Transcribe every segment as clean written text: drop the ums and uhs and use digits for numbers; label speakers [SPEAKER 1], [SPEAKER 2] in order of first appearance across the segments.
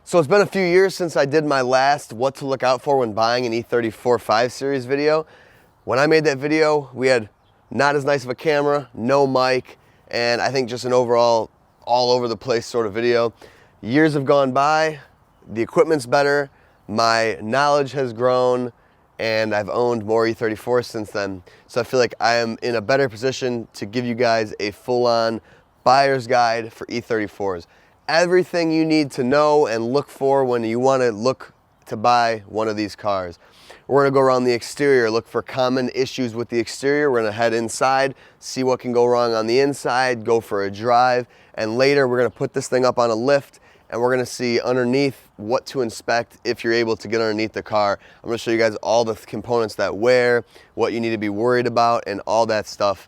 [SPEAKER 1] So it's been a few years since I did my last what to look out for when buying an E34 5 Series video. When I made that video, we had not as nice of a camera, no mic, and I think just an overall all over the place sort of video. Years have gone by, the equipment's better, my knowledge has grown, and I've owned more E34s since then. So I feel like I am in a better position to give you guys a full-on buyer's guide for E34s. Everything you need to know and look for when you want to look to buy one of these cars. We're going to go around the exterior, look for common issues with the exterior. We're going to head inside, see what can go wrong on the inside, go for a drive, and later we're going to put this thing up on a lift and we're going to see underneath what to inspect if you're able to get underneath the car. I'm going to show you guys all the components that wear, what you need to be worried about, and all that stuff.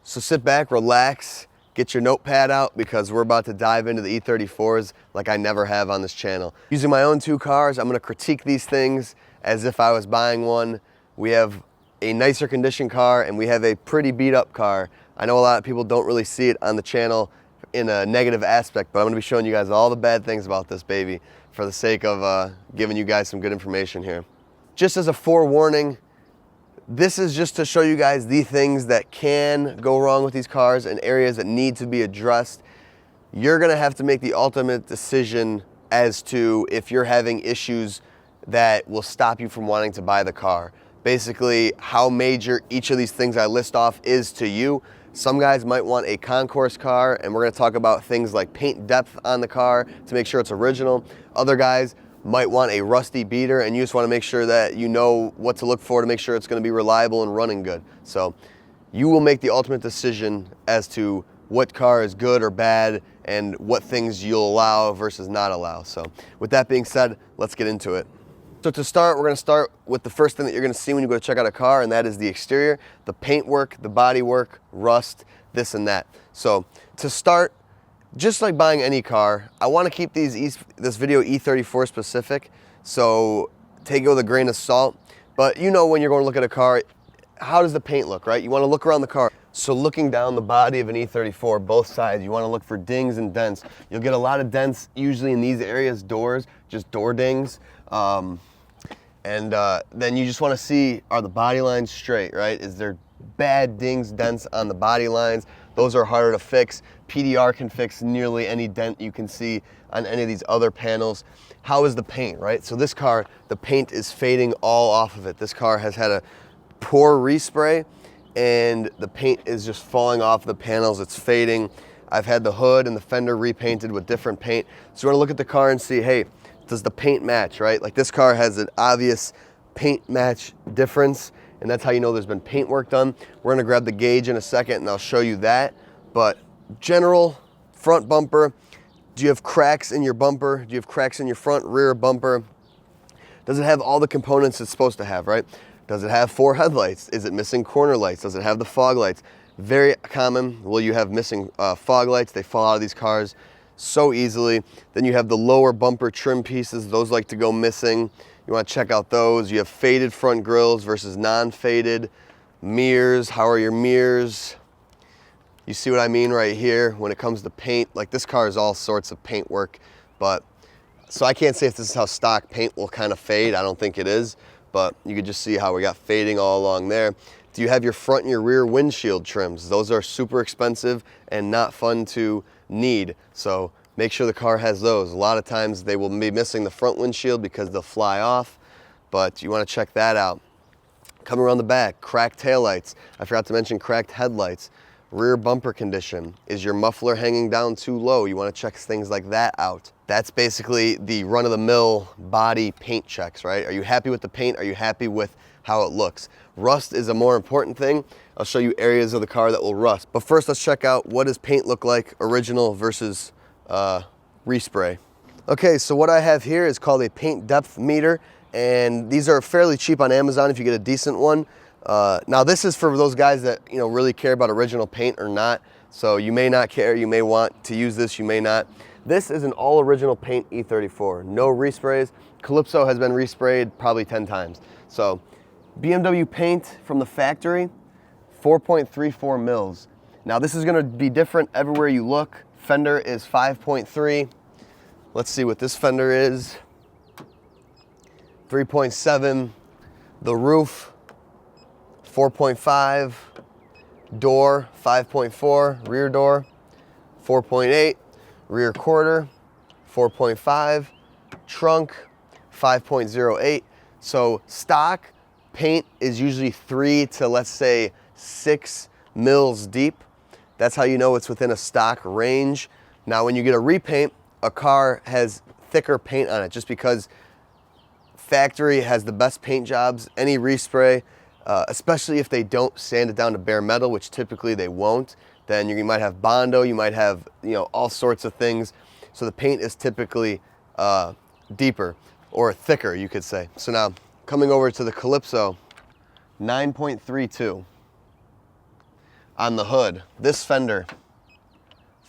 [SPEAKER 1] So sit back, relax, get your notepad out because we're about to dive into the E34s like I never have on this channel. Using my own two cars, I'm going to critique these things as if I was buying one. We have a nicer condition car and we have a pretty beat up car. I know a lot of people don't really see it on the channel in a negative aspect, but I'm going to be showing you guys all the bad things about this baby for the sake of giving you guys some good information here. Just as a forewarning, this is just to show you guys the things that can go wrong with these cars and areas that need to be addressed. You're going to have to make the ultimate decision as to if you're having issues that will stop you from wanting to buy the car. Basically, how major each of these things I list off is to you. Some guys might want a concourse car, and we're going to talk about things like paint depth on the car to make sure it's original. Other guys might want a rusty beater, and you just want to make sure that you know what to look for to make sure it's going to be reliable and running good. So you will make the ultimate decision as to what car is good or bad and what things you'll allow versus not allow. So with that being said, let's get into it. So to start, we're going to start with the first thing that you're going to see when you go to check out a car, and that is the exterior, the paint work, the body work, rust, this and that. So to start, just like buying any car, I want to keep this video E34 specific, so take it with a grain of salt. But you know when you're going to look at a car, how does the paint look, right? You want to look around the car. So looking down the body of an E34, both sides, you want to look for dings and dents. You'll get a lot of dents usually in these areas, doors, just door dings. Then you just want to see, are the body lines straight, right? Is there bad dings, dents on the body lines? Those are harder to fix. PDR can fix nearly any dent you can see on any of these other panels. How is the paint, right? So this car, the paint is fading all off of it. This car has had a poor respray and the paint is just falling off the panels. It's fading. I've had the hood and the fender repainted with different paint. So you want to look at the car and see, hey, does the paint match, right? Like this car has an obvious paint match difference, and that's how you know there's been paint work done. We're gonna grab the gauge in a second and I'll show you that. But general front bumper, do you have cracks in your bumper? Do you have cracks in your front rear bumper? Does it have all the components it's supposed to have, right? Does it have 4 headlights? Is it missing corner lights? Does it have the fog lights? Very common. Will you have missing fog lights? They fall out of these cars so easily. Then you have the lower bumper trim pieces. Those like to go missing. You want to check out those. You have faded front grills versus non-faded. Mirrors, how are your mirrors? You see what I mean right here when it comes to paint. Like this car is all sorts of paint work, but so I can't say if this is how stock paint will kind of fade. I don't think it is, but you could just see how we got fading all along there. Do you have your front and your rear windshield trims? Those are super expensive and not fun to need. So make sure the car has those. A lot of times they will be missing the front windshield because they'll fly off, but you want to check that out. Coming around the back, cracked taillights. I forgot to mention cracked headlights. Rear bumper condition. Is your muffler hanging down too low? You want to check things like that out. That's basically the run-of-the-mill body paint checks, right? Are you happy with the paint? Are you happy with how it looks? Rust is a more important thing. I'll show you areas of the car that will rust. But first, let's check out what does paint look like, original versus respray. Okay, so what I have here is called a paint depth meter, and these are fairly cheap on Amazon if you get a decent one. Now this is for those guys that really care about original paint or not. So you may not care, you may want to use this, you may not. This is an all original paint E34, no resprays. Calypso has been resprayed probably 10 times. So BMW paint from the factory, 4.34 mils. Now this is gonna be different everywhere you look. Fender is 5.3. Let's see what this fender is. 3.7. The roof, 4.5. Door, 5.4. Rear door, 4.8. Rear quarter, 4.5. Trunk, 5.08. So stock paint is usually 3 to, let's say, 6 mils deep. That's how you know it's within a stock range. Now, when you get a repaint, a car has thicker paint on it just because factory has the best paint jobs. Any respray, especially if they don't sand it down to bare metal, which typically they won't, then you might have Bondo, you might have, you know, all sorts of things. So the paint is typically deeper or thicker, you could say. So now, coming over to the Calypso, 9.32 on the hood. This fender,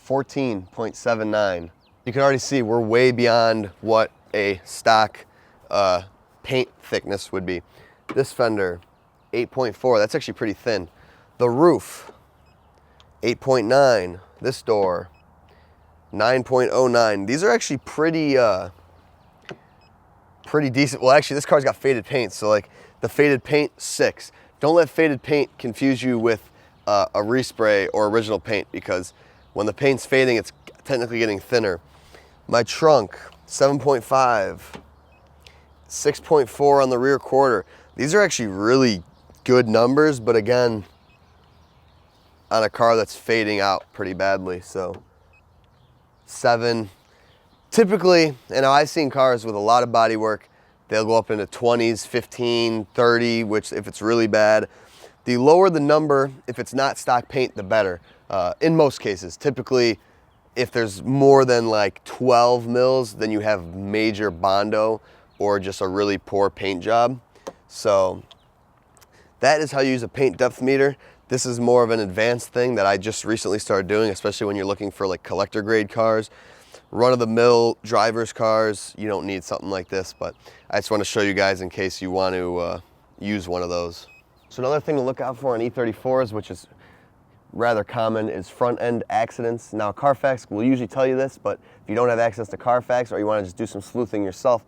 [SPEAKER 1] 14.79. You can already see we're way beyond what a stock paint thickness would be. This fender, 8.4. That's actually pretty thin. The roof, 8.9. This door, 9.09. These are actually pretty decent. Well, actually, this car's got faded paint, so like the faded paint, 6. Don't let faded paint confuse you with a respray or original paint, because when the paint's fading, it's technically getting thinner. My trunk, 7.5. 6.4 on the rear quarter. These are actually really good numbers, but again, on a car that's fading out pretty badly. So 7. Typically, and I've seen cars with a lot of body work, they'll go up into 20s, 15, 30, which if it's really bad. The lower the number, if it's not stock paint, the better. In most cases, typically, if there's more than like 12 mils, then you have major Bondo or just a really poor paint job. So that is how you use a paint depth meter. This is more of an advanced thing that I just recently started doing, especially when you're looking for like collector grade cars. Run-of-the-mill driver's cars, you don't need something like this, but I just want to show you guys in case you want to use one of those. So another thing to look out for on E34s, which is rather common, is front end accidents. Now Carfax will usually tell you this, but if you don't have access to Carfax or you want to just do some sleuthing yourself,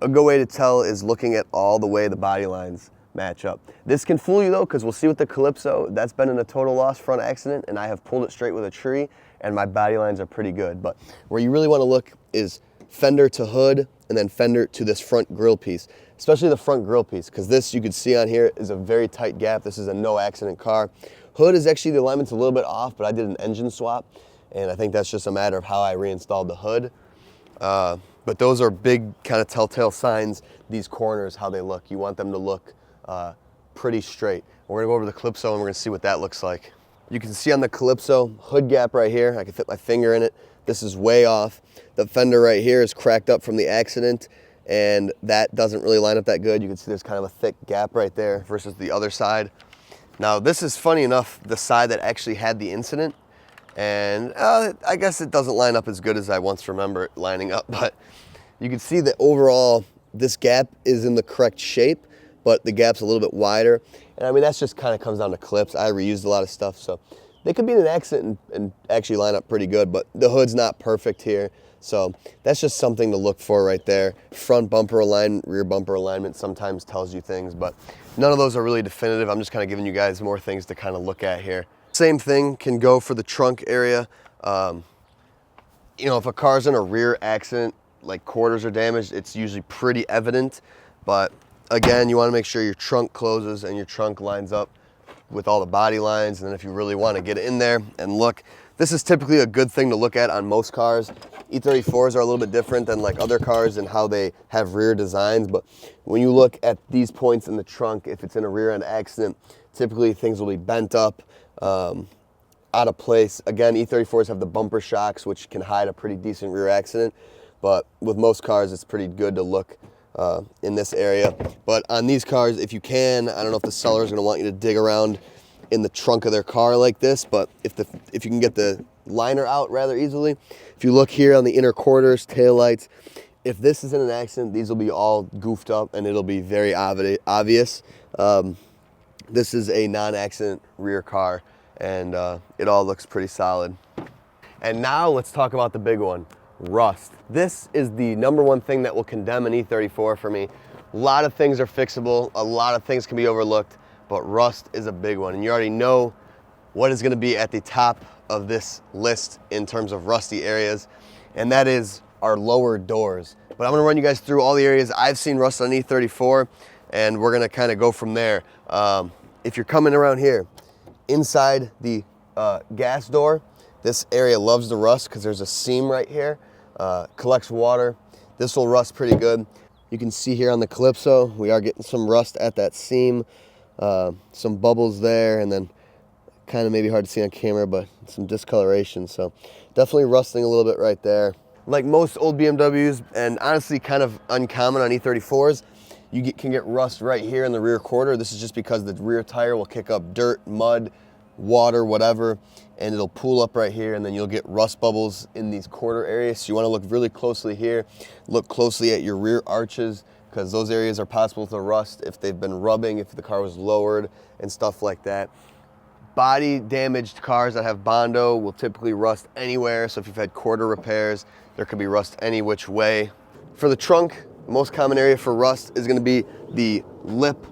[SPEAKER 1] a good way to tell is looking at all the way the body lines match up. This can fool you though, because we'll see with the Calypso, that's been in a total loss front accident and I have pulled it straight with a tree and my body lines are pretty good. But where you really want to look is fender to hood and then fender to this front grille piece, especially the front grille piece, because this, you can see on here, is a very tight gap. This is a no accident car. Hood is actually, the alignment's a little bit off, but I did an engine swap and I think that's just a matter of how I reinstalled the hood. But those are big kind of telltale signs, these corners, how they look. You want them to look pretty straight. We're gonna go over to the Calypso and we're gonna see what that looks like. You can see on the Calypso, hood gap right here, I can fit my finger in it. This is way off. The fender right here is cracked up from the accident and that doesn't really line up that good. You can see there's kind of a thick gap right there versus the other side. Now this is, funny enough, the side that actually had the incident, and I guess it doesn't line up as good as I once remember it lining up, but you can see that overall this gap is in the correct shape, but the gap's a little bit wider. And I mean, that's just kind of comes down to clips. I reused a lot of stuff, so they could be in an accident and actually line up pretty good, but the hood's not perfect here. So that's just something to look for right there. Front bumper alignment, rear bumper alignment sometimes tells you things, but none of those are really definitive. I'm just kind of giving you guys more things to kind of look at here. Same thing can go for the trunk area. You know, if a car's in a rear accident, like quarters are damaged, it's usually pretty evident, but again, you want to make sure your trunk closes and your trunk lines up with all the body lines. And then if you really want to get in there and look, this is typically a good thing to look at on most cars. E34s are a little bit different than like other cars and how they have rear designs, but when you look at these points in the trunk, if it's in a rear end accident, typically things will be bent up, out of place. Again, E34s have the bumper shocks, which can hide a pretty decent rear accident, but with most cars, it's pretty good to look in this area. But on these cars, if you can, I don't know if the seller is going to want you to dig around in the trunk of their car like this, but if you can get the liner out rather easily, if you look here on the inner quarters, taillights, if this is in an accident, these will be all goofed up and it'll be very obvious. This is a non-accident rear car and it all looks pretty solid. And now let's talk about the big one. rust. This is the #1 thing that will condemn an E34 for me. A lot of things are fixable, a lot of things can be overlooked, but rust is a big one. And you already know what is gonna be at the top of this list in terms of rusty areas, and that is our lower doors. But I'm gonna run you guys through all the areas I've seen rust on E34, and we're gonna kind of go from there. If you're coming around here, inside the gas door, this area loves the rust because there's a seam right here, collects water. This will rust pretty good. You can see here on the Calypso, we are getting some rust at that seam, some bubbles there, and then kind of maybe hard to see on camera, but some discoloration. So definitely rusting a little bit right there. Like most old BMWs, and honestly kind of uncommon on E34s, you can get rust right here in the rear quarter. This is just because the rear tire will kick up dirt, mud, water, whatever, and it'll pool up right here, and then you'll get rust bubbles in these quarter areas. So you want to look really closely here, look closely at your rear arches, because those areas are possible to rust if they've been rubbing, if the car was lowered and stuff like that. Body damaged cars that have Bondo will typically rust anywhere. So if you've had quarter repairs, there could be rust any which way. For the trunk, the most common area for rust is going to be the lip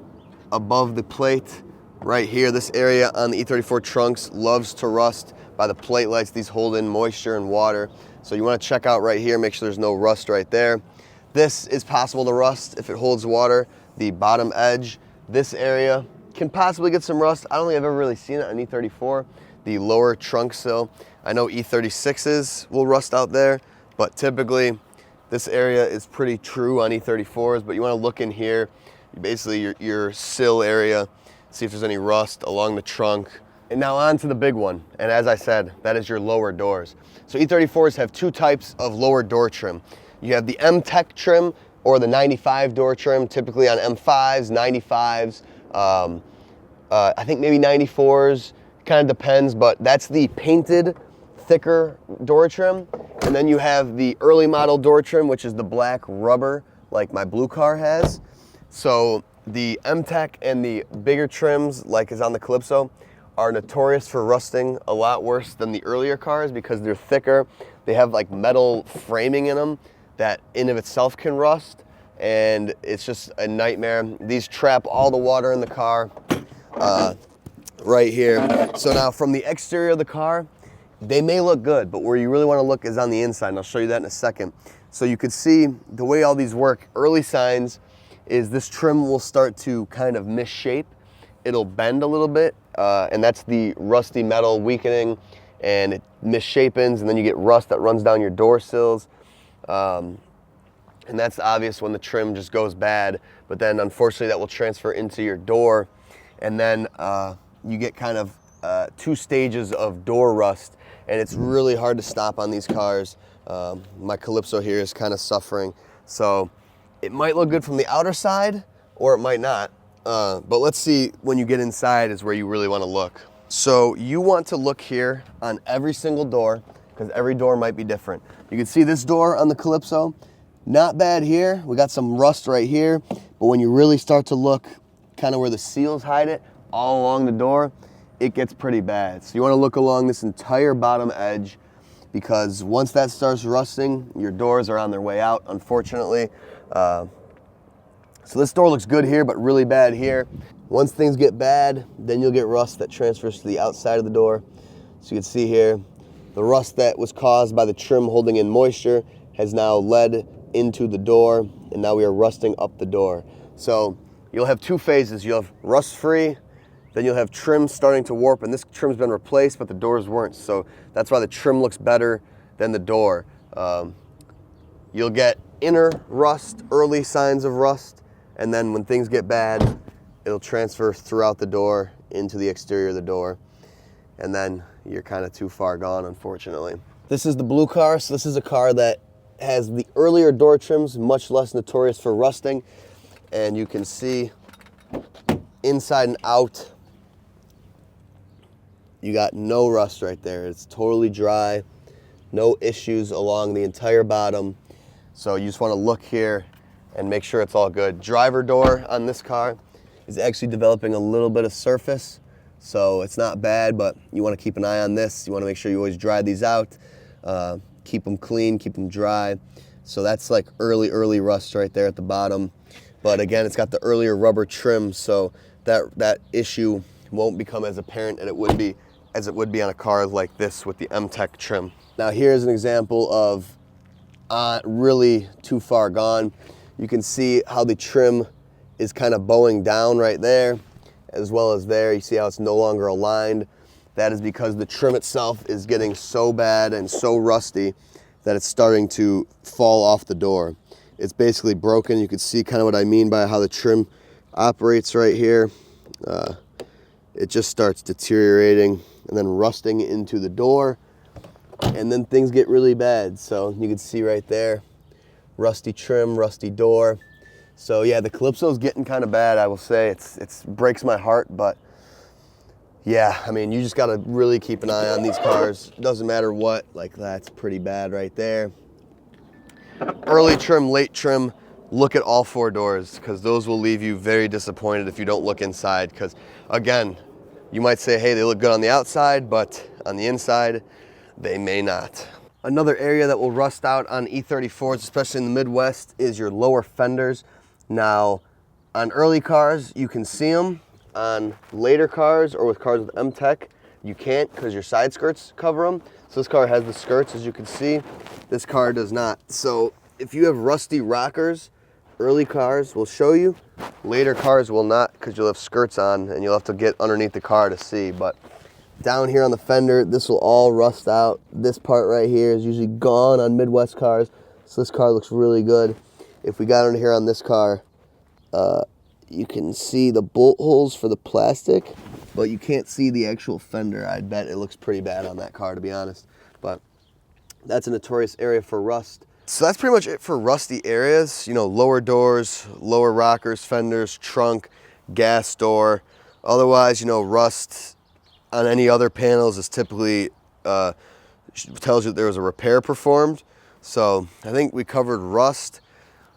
[SPEAKER 1] above the plate right here. This area on the E34 trunks loves to rust by the plate lights. These hold in moisture and water. So you want to check out right here, make sure there's no rust right there. This is possible to rust if it holds water. The bottom edge, this area can possibly get some rust. I don't think I've ever really seen it on E34. The lower trunk sill, I know E36s will rust out there, but typically this area is pretty true on E34s, but you want to look in here, basically your sill area, see if there's any rust along the trunk. And now on to the big one, and as I said, that is your lower doors. So E34s have two types of lower door trim. You have the M-Tech trim or the 95 door trim, typically on M5s, 95s, I think maybe 94s, kind of depends, but that's the painted, thicker door trim. And then you have the early model door trim, which is the black rubber, like my blue car has. So the M-Tech and the bigger trims, like is on the Calypso, are notorious for rusting a lot worse than the earlier cars because they're thicker. They have like metal framing in them that in of itself can rust, and it's just a nightmare. These trap all the water in the car right here. So now from the exterior of the car, they may look good, but where you really want to look is on the inside, and I'll show you that in a second. So you could see the way all these work. Early signs is this trim will start to kind of misshape. It'll bend a little bit, and that's the rusty metal weakening, and it misshapens, and then you get rust that runs down your door sills. And that's obvious when the trim just goes bad, but then unfortunately that will transfer into your door, and then you get kind of 2 stages of door rust, and it's really hard to stop on these cars. My Calypso here is kind of suffering, so it might look good from the outer side or it might not, but let's see when you get inside is where you really want to look. So you want to look here on every single door because every door might be different. You can see this door on the Calypso, not bad here. We got some rust right here, but when you really start to look kind of where the seals hide it, all along the door, it gets pretty bad. So you want to look along this entire bottom edge because once that starts rusting, your doors are on their way out, unfortunately. So this door looks good here, but really bad here. Once things get bad, then you'll get rust that transfers to the outside of the door. So you can see here, the rust that was caused by the trim holding in moisture has now led into the door, and now we are rusting up the door. So you'll have 2 phases. You'll have rust-free, then you'll have trim starting to warp, and this trim's been replaced, but the doors weren't. So that's why the trim looks better than the door. You'll get inner rust, early signs of rust, and then when things get bad, it'll transfer throughout the door into the exterior of the door, and then you're kind of too far gone, unfortunately. This is the blue car, so this is a car that has the earlier door trims, much less notorious for rusting, and you can see inside and out, you got no rust right there. It's totally dry, no issues along the entire bottom. So you just want to look here and make sure it's all good. Driver door on this car is actually developing a little bit of surface, so it's not bad, but you want to keep an eye on this. You want to make sure you always dry these out. keep them clean, keep them dry. So that's like early rust right there at the bottom. But again, it's got the earlier rubber trim, so that issue won't become as apparent as it would be on a car like this with the M-Tech trim. Now here's an example of really too far gone. You can see how the trim is kind of bowing down right there, as well as there. You see how it's no longer aligned. That is because the trim itself is getting so bad and so rusty that it's starting to fall off the door. It's basically broken. You can see kind of what I mean by how the trim operates right here. It just starts deteriorating and then rusting into the door, and then things get really bad. So you can see right there, rusty trim, rusty door. So yeah, the Calypso's getting kind of bad, I will say. It breaks my heart, but yeah, I mean, you just gotta really keep an eye on these cars. Doesn't matter what, like that's pretty bad right there. Early trim, late trim, look at all 4 doors, because those will leave you very disappointed if you don't look inside. Because again, you might say, hey, they look good on the outside, but on the inside, they may not. Another area that will rust out on E34s, especially in the Midwest, is your lower fenders. Now, on early cars, you can see them. On later cars or with cars with M-Tech, you can't because your side skirts cover them. So this car has the skirts, as you can see. This car does not. So if you have rusty rockers, early cars will show you. Later cars will not, because you'll have skirts on and you'll have to get underneath the car to see. But down here on the fender, this will all rust out. This part right here is usually gone on Midwest cars. So this car looks really good. If we got under here on this car, you can see the bolt holes for the plastic, but you can't see the actual fender. I bet it looks pretty bad on that car, to be honest. But that's a notorious area for rust. So that's pretty much it for rusty areas. You know, lower doors, lower rockers, fenders, trunk, gas door. Otherwise, you know, rust on any other panels is typically tells you there was a repair performed. So I think we covered rust.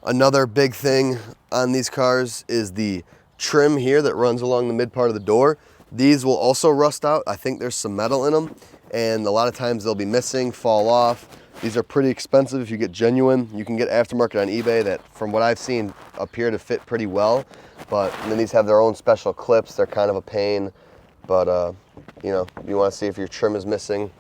[SPEAKER 1] Another big thing on these cars is the trim here that runs along the mid part of the door. These will also rust out. I think there's some metal in them, and a lot of times they'll be missing, fall off. These are pretty expensive if you get genuine. You can get aftermarket on eBay that, from what I've seen, appear to fit pretty well. But then these have their own special clips. They're kind of a pain. But, you know, you want to see if your trim is missing.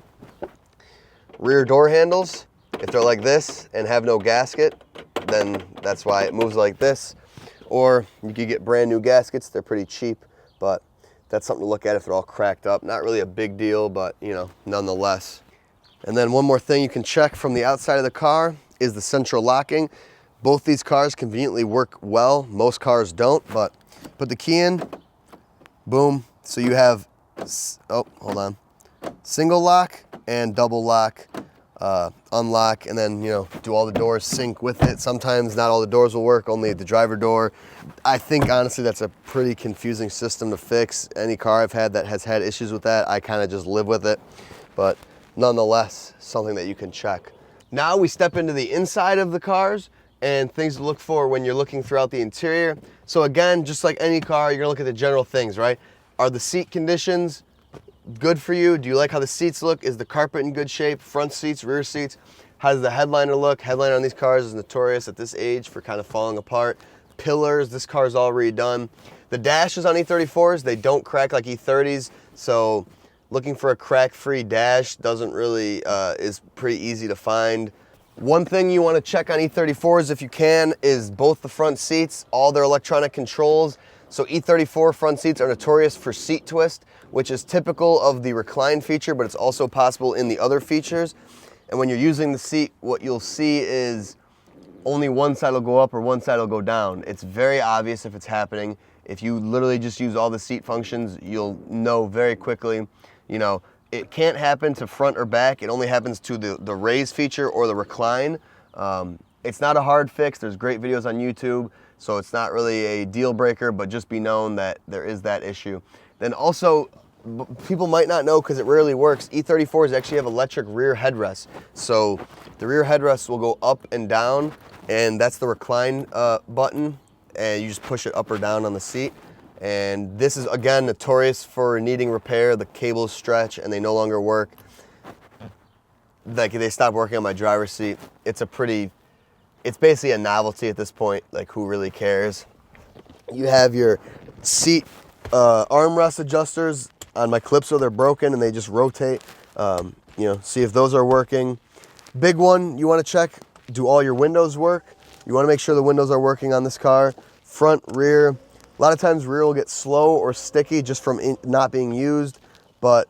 [SPEAKER 1] Rear door handles, if they're like this and have no gasket, then that's why it moves like this. Or you could get brand new gaskets. They're pretty cheap, but that's something to look at if they're all cracked up. Not really a big deal, but, you know, nonetheless. And then one more thing you can check from the outside of the car is the central locking. Both these cars conveniently work well. Most cars don't, but put the key in, boom. So you have, oh, hold on, single lock and double lock, unlock, and then, you know, do all the doors sync with it. Sometimes not all the doors will work, only the driver door. I think, honestly, that's a pretty confusing system to fix. Any car I've had that has had issues with that, I kind of just live with it. But nonetheless, something that you can check. Now we step into the inside of the cars and things to look for when you're looking throughout the interior. So again, just like any car, you're gonna look at the general things, right? Are the seat conditions good for you? Do you like how the seats look? Is the carpet in good shape? Front seats, rear seats? How does the headliner look? Headliner on these cars is notorious at this age for kind of falling apart. Pillars, this car is all redone. The dashes on E34s, they don't crack like E30s, so looking for a crack-free dash doesn't really, is pretty easy to find. One thing you want to check on E34s if you can is both the front seats, all their electronic controls. So E34 front seats are notorious for seat twist, which is typical of the recline feature, but it's also possible in the other features. And when you're using the seat, what you'll see is only one side will go up or one side will go down. It's very obvious if it's happening. If you literally just use all the seat functions, you'll know very quickly. You know, it can't happen to front or back. It only happens to the raise feature or the recline. It's not a hard fix. There's great videos on YouTube, so it's not really a deal breaker, but just be known that there is that issue. Then also, people might not know because it rarely works, E34s actually have electric rear headrests. So the rear headrest will go up and down, and that's the recline button, and you just push it up or down on the seat. And this is, again, notorious for needing repair. The cables stretch and they no longer work. like they stopped working on my driver's seat. It's basically a novelty at this point. Like, who really cares? You have your seat armrest adjusters on my Calypso. They're broken and they just rotate. See if those are working. Big one you want to check, do all your windows work? You want to make sure the windows are working on this car. Front, rear. A lot of times rear will get slow or sticky just from not being used, but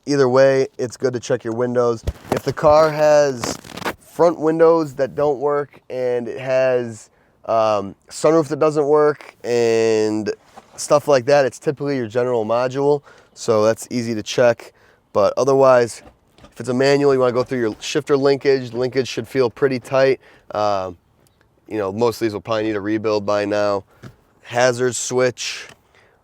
[SPEAKER 1] either way, it's good to check your windows. If the car has front windows that don't work and it has sunroof that doesn't work and stuff like that, it's typically your general module, so that's easy to check. But otherwise, if it's a manual, you want to go through your shifter linkage. Linkage should feel pretty tight. Most of these will probably need a rebuild by now. Hazard switch.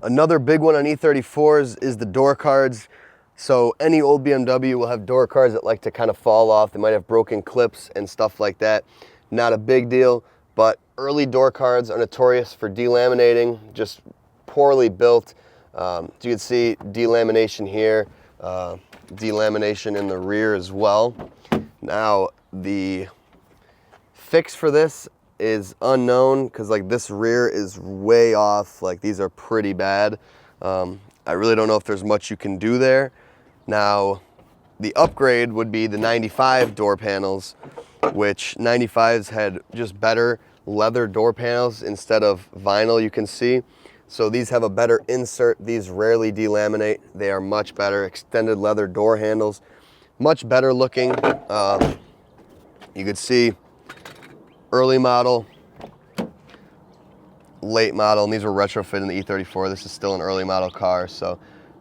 [SPEAKER 1] Another big one on E34s is the door cards. So any old BMW will have door cards that like to kind of fall off. They might have broken clips and stuff like that. Not a big deal, but early door cards are notorious for delaminating, just poorly built. You can see delamination here, delamination in the rear as well. Now, the fix for this is unknown because like this rear is way off. Like, these are pretty bad. I really don't know if there's much you can do there. Now, the upgrade would be the 95 door panels, which 95s had just better leather door panels instead of vinyl, you can see. So these have a better insert. These rarely delaminate. They are much better. Extended leather door handles, much better looking. You could see early model, late model, and these were retrofitted in the E34. This is still an early model car, so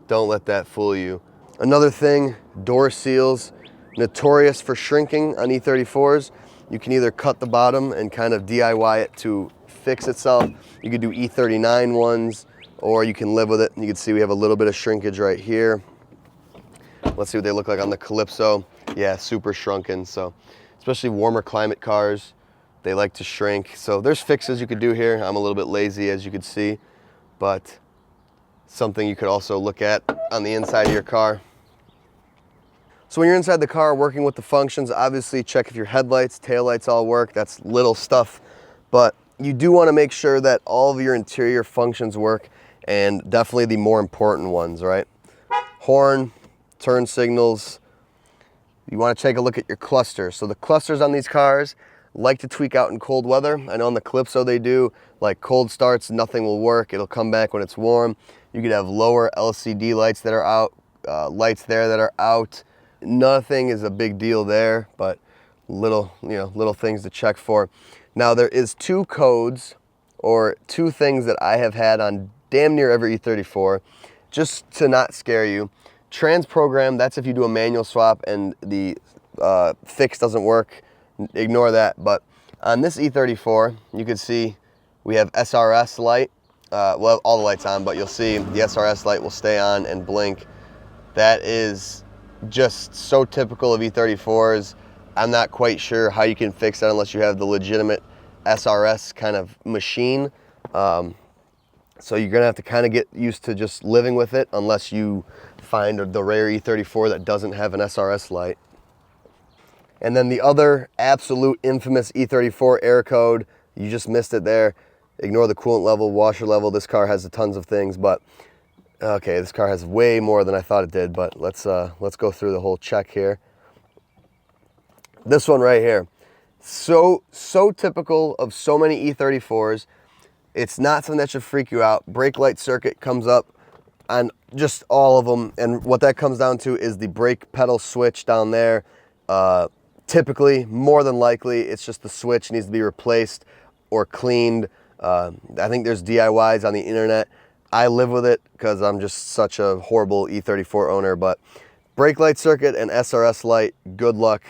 [SPEAKER 1] don't let that fool you. Another thing, door seals, notorious for shrinking on E34s. You can either cut the bottom and kind of DIY it to fix itself. You could do E39 ones, or you can live with it. You can see we have a little bit of shrinkage right here. Let's see what they look like on the Calypso. Yeah, super shrunken. So especially warmer climate cars, they like to shrink. So there's fixes you could do here. I'm a little bit lazy, as you could see, but something you could also look at on the inside of your car. So when you're inside the car working with the functions, obviously check if your headlights, taillights all work. That's little stuff, but you do want to make sure that all of your interior functions work, and definitely the more important ones, right? Horn, turn signals. You want to take a look at your clusters. So the clusters on these cars like to tweak out in cold weather. I know on the Calypso they do. Like cold starts, nothing will work. It'll come back when it's warm. You could have lower LCD lights that are out, lights there that are out. Nothing is a big deal there, but little things to check for. Now there is two codes or two things that I have had on damn near every E34, just to not scare you. Trans program, that's if you do a manual swap and the fix doesn't work, ignore that. But on this E34, you can see we have SRS light. Well, all the lights on, but you'll see the SRS light will stay on and blink. That is just so typical of E34s. I'm not quite sure how you can fix that unless you have the legitimate SRS kind of machine. So you're gonna have to kind of get used to just living with it unless you find the rare E34 that doesn't have an SRS light. And then the other absolute infamous E34 air code, you just missed it there. Ignore the coolant level, washer level. This car has tons of things, but okay, this car has way more than I thought it did, but let's go through the whole check here. This one right here, so typical of so many E34s. It's not something that should freak you out. Brake light circuit comes up on just all of them, and what that comes down to is the brake pedal switch down there. Typically, more than likely, it's just the switch needs to be replaced or cleaned. I think there's DIYs on the internet. I live with it because I'm just such a horrible E34 owner, but brake light circuit and SRS light, good luck.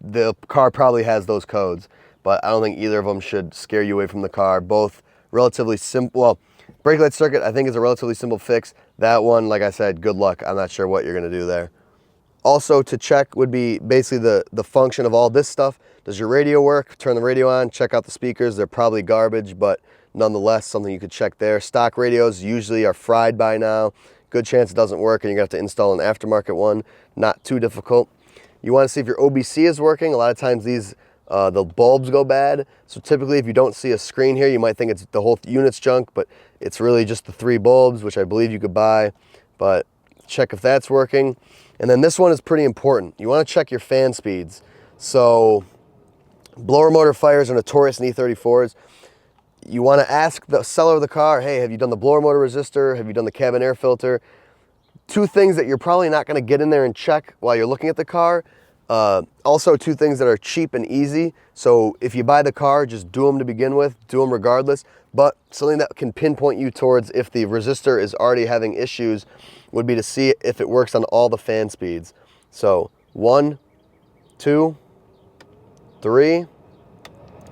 [SPEAKER 1] The car probably has those codes, but I don't think either of them should scare you away from the car. Both relatively simple. Well, brake light circuit I think is a relatively simple fix. That one, like I said, good luck. I'm not sure what you're gonna do there. Also to check would be basically the function of all this stuff. Does your radio work? Turn the radio on, check out the speakers. They're probably garbage, but nonetheless, something you could check there. Stock radios usually are fried by now. Good chance it doesn't work and you're gonna have to install an aftermarket one. Not too difficult. You want to see if your OBC is working. A lot of times these the bulbs go bad. So typically if you don't see a screen here, you might think it's the whole unit's junk, but it's really just the 3 bulbs, which I believe you could buy. But check if that's working. And then this one is pretty important. You want to check your fan speeds. So blower motor fires are notorious in E34s. You want to ask the seller of the car, hey, have you done the blower motor resistor? Have you done the cabin air filter? 2 things that you're probably not going to get in there and check while you're looking at the car. Also 2 things that are cheap and easy. So if you buy the car, just do them to begin with, do them regardless. But something that can pinpoint you towards if the resistor is already having issues would be to see if it works on all the fan speeds. So 1, 2, 3,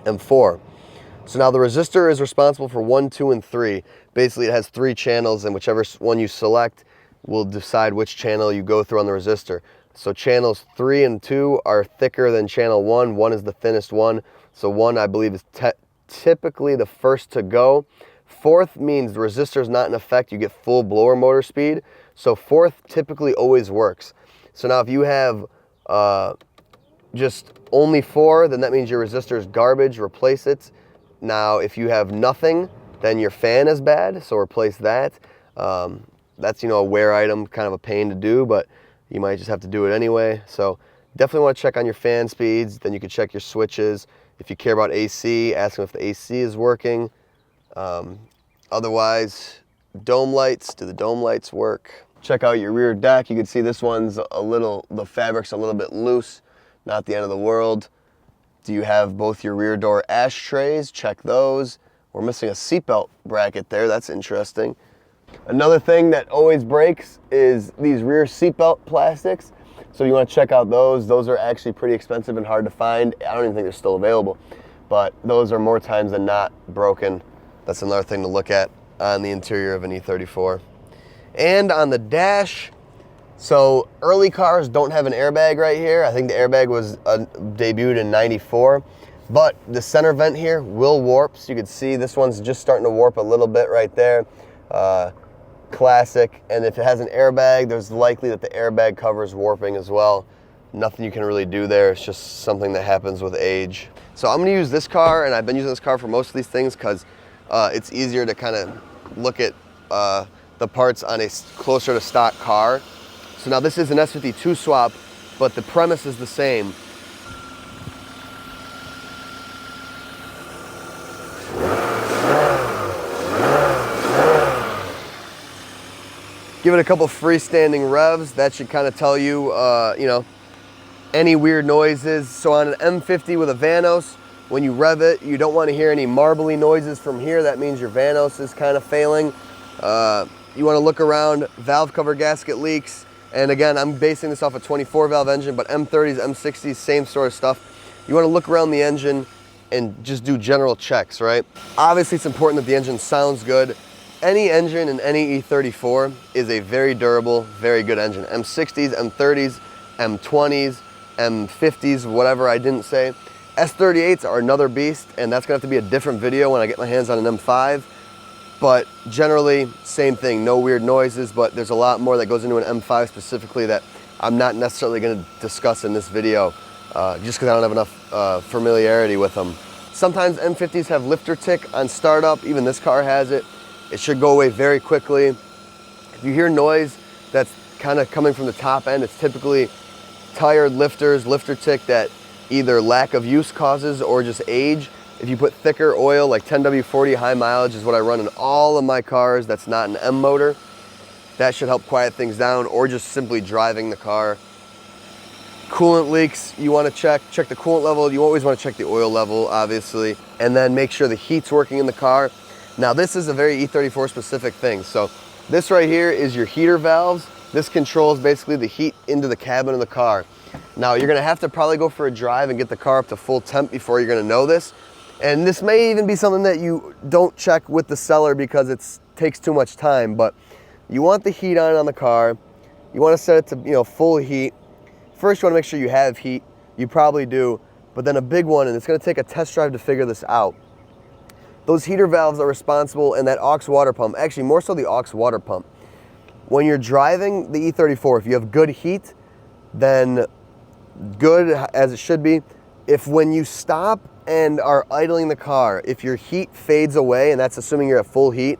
[SPEAKER 1] and 4. So now the resistor is responsible for 1, 2, and 3. Basically it has 3 channels, and whichever one you select will decide which channel you go through on the resistor. So channels 3 and 2 are thicker than channel 1. 1 is the thinnest one. So 1, I believe, is typically the first to go. 4th means the resistor is not in effect. You get full blower motor speed. So 4th typically always works. So now if you have just only 4, then that means your resistor is garbage. Replace it. Now if you have nothing, then your fan is bad. So replace that. That's, you know, a wear item, kind of a pain to do, but you might just have to do it anyway. So definitely want to check on your fan speeds. Then you can check your switches. If you care about AC, ask them if the AC is working. Otherwise, dome lights, do the dome lights work? Check out your rear deck. You can see this one's the fabric's a little bit loose, not the end of the world. Do you have both your rear door ashtrays? Check those. We're missing a seatbelt bracket there. That's interesting. Another thing that always breaks is these rear seatbelt plastics. So you want to check out those. Those are actually pretty expensive and hard to find. I don't even think they're still available, but those are more times than not broken. That's another thing to look at on the interior of an E34. And on the dash, so early cars don't have an airbag right here. I think the airbag was debuted in '94, but the center vent here will warp. So you can see this one's just starting to warp a little bit right there. Classic. And if it has an airbag, there's likely that the airbag cover is warping as well. Nothing you can really do there. It's just something that happens with age. So I'm going to use this car, and I've been using this car for most of these things because it's easier to kind of look at the parts on a closer to stock car. So now this is an S52 swap, but the premise is the same. Give it a couple freestanding revs. That should kind of tell you, you know, any weird noises. So on an M50 with a Vanos, when you rev it, you don't want to hear any marbly noises from here. That means your Vanos is kind of failing. You want to look around, valve cover gasket leaks. And again, I'm basing this off a 24 valve engine, but M30s, M60s, same sort of stuff. You want to look around the engine and just do general checks, right? Obviously, it's important that the engine sounds good. Any engine in any E34 is a very durable, very good engine. M60s, M30s, M20s, M50s, whatever I didn't say. S38s are another beast, and that's gonna have to be a different video when I get my hands on an M5. But generally, same thing, no weird noises, but there's a lot more that goes into an M5 specifically that I'm not necessarily gonna discuss in this video, just because I don't have enough familiarity with them. Sometimes M50s have lifter tick on startup, even this car has it. It should go away very quickly. If you hear noise that's kind of coming from the top end, it's typically tired lifters, lifter tick that either lack of use causes or just age. If you put thicker oil, like 10W40 high mileage is what I run in all of my cars that's not an M motor, that should help quiet things down, or just simply driving the car. Coolant leaks, you want to check the coolant level. You always want to check the oil level, obviously, and then make sure the heat's working in the car. Now this is a very E34 specific thing. So this right here is your heater valves. This controls basically the heat into the cabin of the car. Now you're gonna have to probably go for a drive and get the car up to full temp before you're gonna know this. And this may even be something that you don't check with the seller because it takes too much time, but you want the heat on the car. You wanna set it to, you know, full heat. First, you wanna make sure you have heat. You probably do, but then a big one, and it's gonna take a test drive to figure this out. Those heater valves are responsible, and that aux water pump, actually more so the aux water pump. When you're driving the E34, if you have good heat, then good as it should be. If when you stop and are idling the car, if your heat fades away, and that's assuming you're at full heat,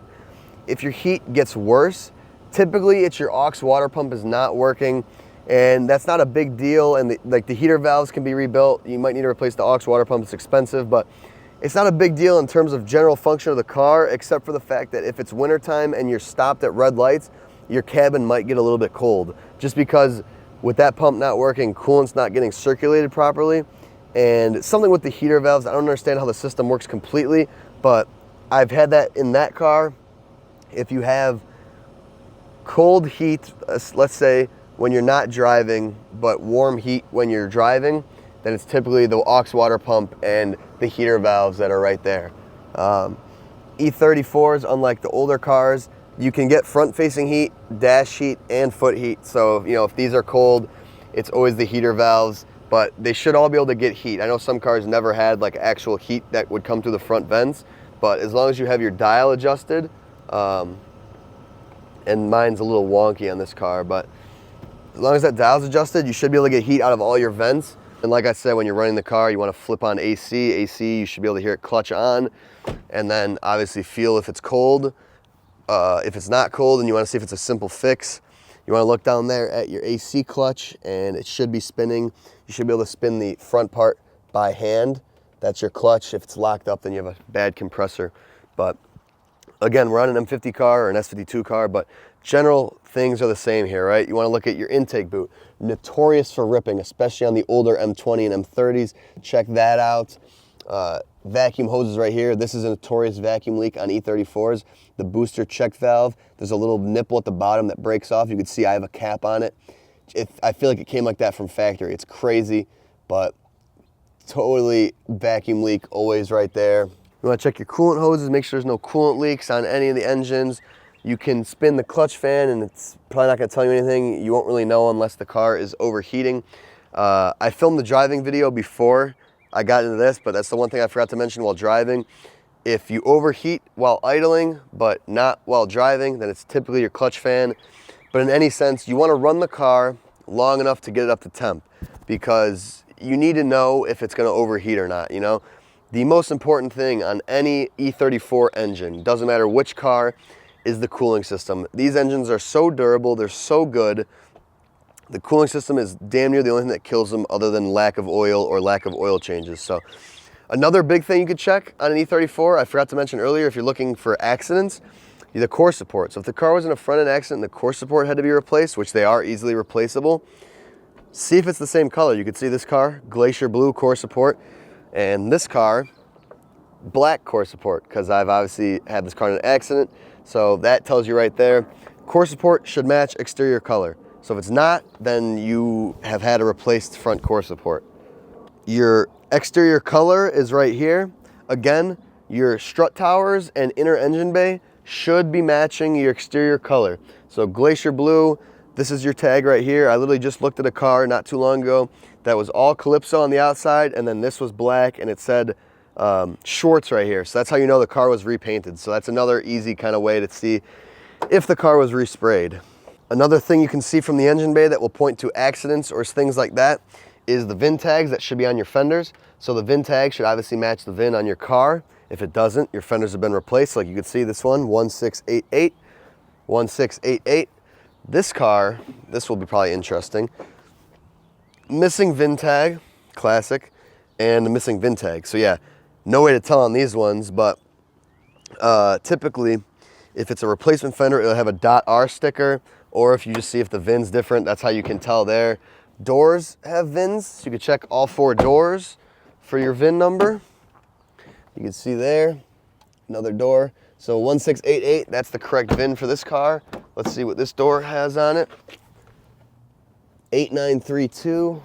[SPEAKER 1] if your heat gets worse, typically it's your aux water pump is not working, and that's not a big deal. And the heater valves can be rebuilt. You might need to replace the aux water pump. It's expensive, but it's not a big deal in terms of general function of the car, except for the fact that if it's wintertime and you're stopped at red lights, your cabin might get a little bit cold, just because with that pump not working, coolant's not getting circulated properly. And something with the heater valves, I don't understand how the system works completely, but I've had that in that car. If you have cold heat, let's say when you're not driving, but warm heat when you're driving, then it's typically the aux water pump and the heater valves that are right there. E34s, unlike the older cars, you can get front-facing heat, dash heat, and foot heat. So, you know, if these are cold, it's always the heater valves, but they should all be able to get heat. I know some cars never had like actual heat that would come through the front vents, but as long as you have your dial adjusted, and mine's a little wonky on this car, but as long as that dial's adjusted, you should be able to get heat out of all your vents. And like I said, when you're running the car, you want to flip on AC. AC, you should be able to hear it clutch on, and then obviously feel if it's cold. If it's not cold and you want to see if it's a simple fix, you want to look down there at your AC clutch, and it should be spinning. You should be able to spin the front part by hand. That's your clutch. If it's locked up, then you have a bad compressor. But again, we're on an M50 car or an S52 car, but general things are the same here, right? You want to look at your intake boot. Notorious for ripping, especially on the older M20 and M30s. Check that out. Vacuum hoses right here. This is a notorious vacuum leak on E34s. The booster check valve, there's a little nipple at the bottom that breaks off. You can see I have a cap on it. I feel like it came like that from factory. It's crazy, but totally vacuum leak always right there. You want to check your coolant hoses, make sure there's no coolant leaks on any of the engines. You can spin the clutch fan, and it's probably not going to tell you anything. You won't really know unless the car is overheating. I filmed the driving video before I got into this, but that's the one thing I forgot to mention while driving. If you overheat while idling, but not while driving, then it's typically your clutch fan. But in any sense, you want to run the car long enough to get it up to temp, because you need to know if it's going to overheat or not, you know? The most important thing on any E34 engine, doesn't matter which car, is the cooling system. These engines are so durable, they're so good. The cooling system is damn near the only thing that kills them, other than lack of oil or lack of oil changes. So another big thing you could check on an E34, I forgot to mention earlier, if you're looking for accidents, the core support. So if the car was in a front end accident and the core support had to be replaced, which they are easily replaceable, see if it's the same color. You could see this car, glacier blue core support, and this car, black core support, because I've obviously had this car in an accident. So that tells you right there, core support should match exterior color. So if it's not, then you have had a replaced front core support. Your exterior color is right here. Again, your strut towers and inner engine bay should be matching your exterior color. So glacier blue, this is your tag right here. I literally just looked at a car not too long ago that was all Calypso on the outside, and then this was black, and it said Schwartz right here. So that's how you know the car was repainted. So that's another easy kind of way to see if the car was resprayed. Another thing you can see from the engine bay that will point to accidents or things like that is the VIN tags that should be on your fenders. So the VIN tag should obviously match the VIN on your car. If it doesn't, your fenders have been replaced. Like you can see this one, 1688, 1688. This car, this will be probably interesting. Missing VIN tag, classic, and the missing VIN tag. So yeah, no way to tell on these ones, but typically, if it's a replacement fender, it'll have a .R sticker, or if you just see if the VIN's different, that's how you can tell there. Doors have VINs, so you can check all 4 doors for your VIN number. You can see there, another door. So 1688, that's the correct VIN for this car. Let's see what this door has on it. 8932.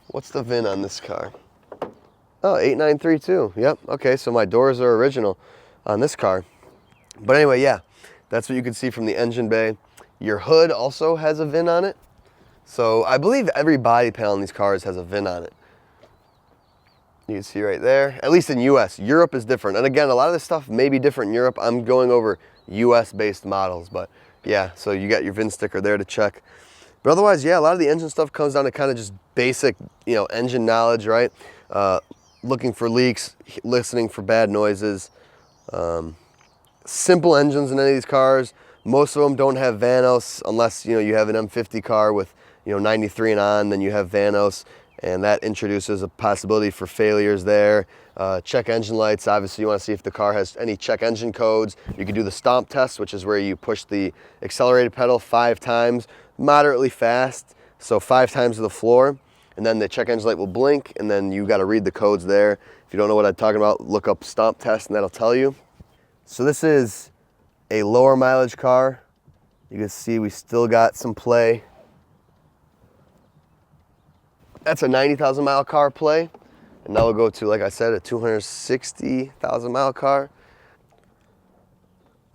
[SPEAKER 1] What's the VIN on this car? Oh, 8932. Yep, okay, so my doors are original on this car. But anyway, yeah, that's what you can see from the engine bay. Your hood also has a VIN on it. So I believe every body panel in these cars has a VIN on it. You can see right there, at least in US. Europe is different. And again, a lot of this stuff may be different in Europe. I'm going over US based models, but yeah, so you got your VIN sticker there to check. But otherwise, yeah, a lot of the engine stuff comes down to kind of just basic, you know, engine knowledge, right? Looking for leaks, listening for bad noises. Simple engines in any of these cars. Most of them don't have Vanos unless, you know, you have an M50 car with, you know, 93 and on, then you have Vanos, and that introduces a possibility for failures there. Check engine lights. Obviously, you want to see if the car has any check engine codes. You can do the stomp test, which is where you push the accelerated pedal 5 times, moderately fast, so 5 times to the floor, and then the check engine light will blink, and then you got to read the codes there. If you don't know what I'm talking about, look up stomp test, and that'll tell you. So this is a lower mileage car. You can see we still got some play. That's a 90,000 mile car play. And now we'll go to, like I said, a 260,000 mile car.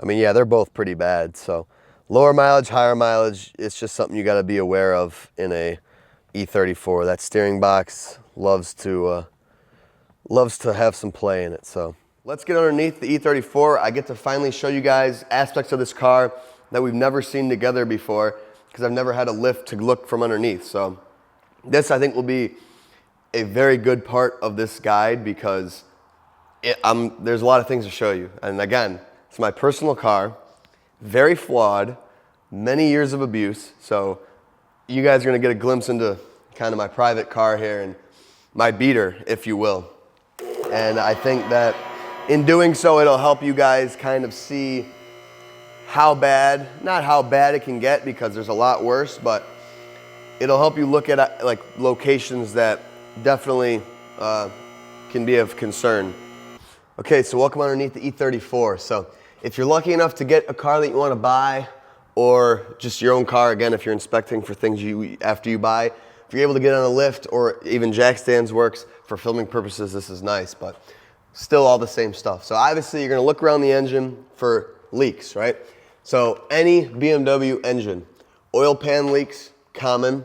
[SPEAKER 1] I mean, yeah, they're both pretty bad. So lower mileage, higher mileage, it's just something you got to be aware of in a E34. That steering box loves to have some play in it. So let's get underneath the E34. I get to finally show you guys aspects of this car that we've never seen together before because I've never had a lift to look from underneath. So this, I think, will be a very good part of this guide because there's a lot of things to show you. And again, it's my personal car, very flawed, many years of abuse. So you guys are going to get a glimpse into kind of my private car here and my beater, if you will. And I think that in doing so, it'll help you guys kind of see how bad, not how bad it can get because there's a lot worse, but it'll help you look at like locations that definitely can be of concern. Okay, so welcome underneath the E34. So if you're lucky enough to get a car that you want to buy, or just your own car, again, if you're inspecting for things after you buy, if you're able to get on a lift or even jack stands works for filming purposes, this is nice, but still all the same stuff. So obviously you're going to look around the engine for leaks, right? So any BMW engine, oil pan leaks, common.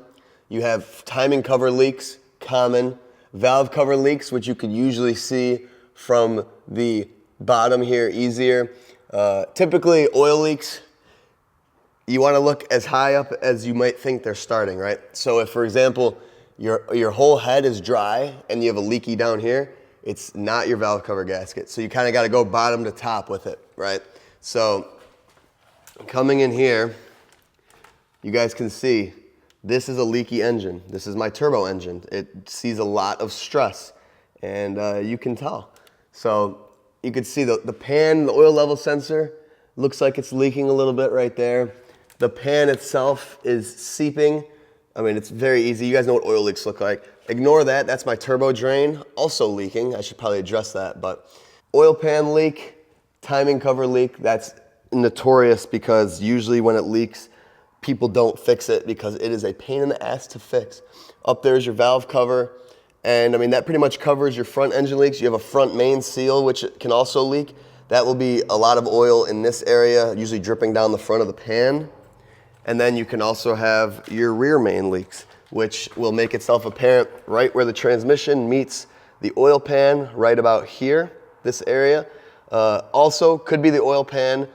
[SPEAKER 1] You have timing cover leaks, common. Valve cover leaks, which you can usually see from the bottom here easier. Typically oil leaks, you want to look as high up as you might think they're starting, right? So if, for example, your whole head is dry and you have a leaky down here, it's not your valve cover gasket. So you kind of got to go bottom to top with it, right? So coming in here, you guys can see this is a leaky engine. This is my turbo engine. It sees a lot of stress, and you can tell. So you can see the pan, the oil level sensor, looks like it's leaking a little bit right there. The pan itself is seeping. I mean, it's very easy. You guys know what oil leaks look like. Ignore that. That's my turbo drain, also leaking. I should probably address that. But oil pan leak, timing cover leak, that's notorious because usually when it leaks, people don't fix it because it is a pain in the ass to fix. Up there's your valve cover. And I mean, that pretty much covers your front engine leaks. You have a front main seal, which can also leak. That will be a lot of oil in this area, usually dripping down the front of the pan. And then you can also have your rear main leaks, which will make itself apparent right where the transmission meets the oil pan, right about here, this area. Also could be the oil pan,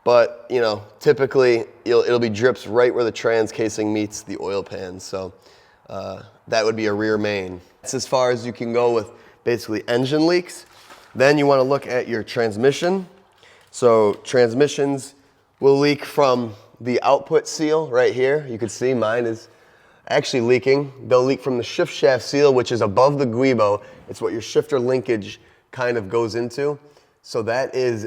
[SPEAKER 1] but you know, typically it'll be drips right where the trans casing meets the oil pan. So that would be a rear main. That's as far as you can go with basically engine leaks. Then you want to look at your transmission. So transmissions will leak from the output seal right here. You can see mine is actually leaking. They'll leak from the shift shaft seal, which is above the guibo. It's what your shifter linkage kind of goes into. So that is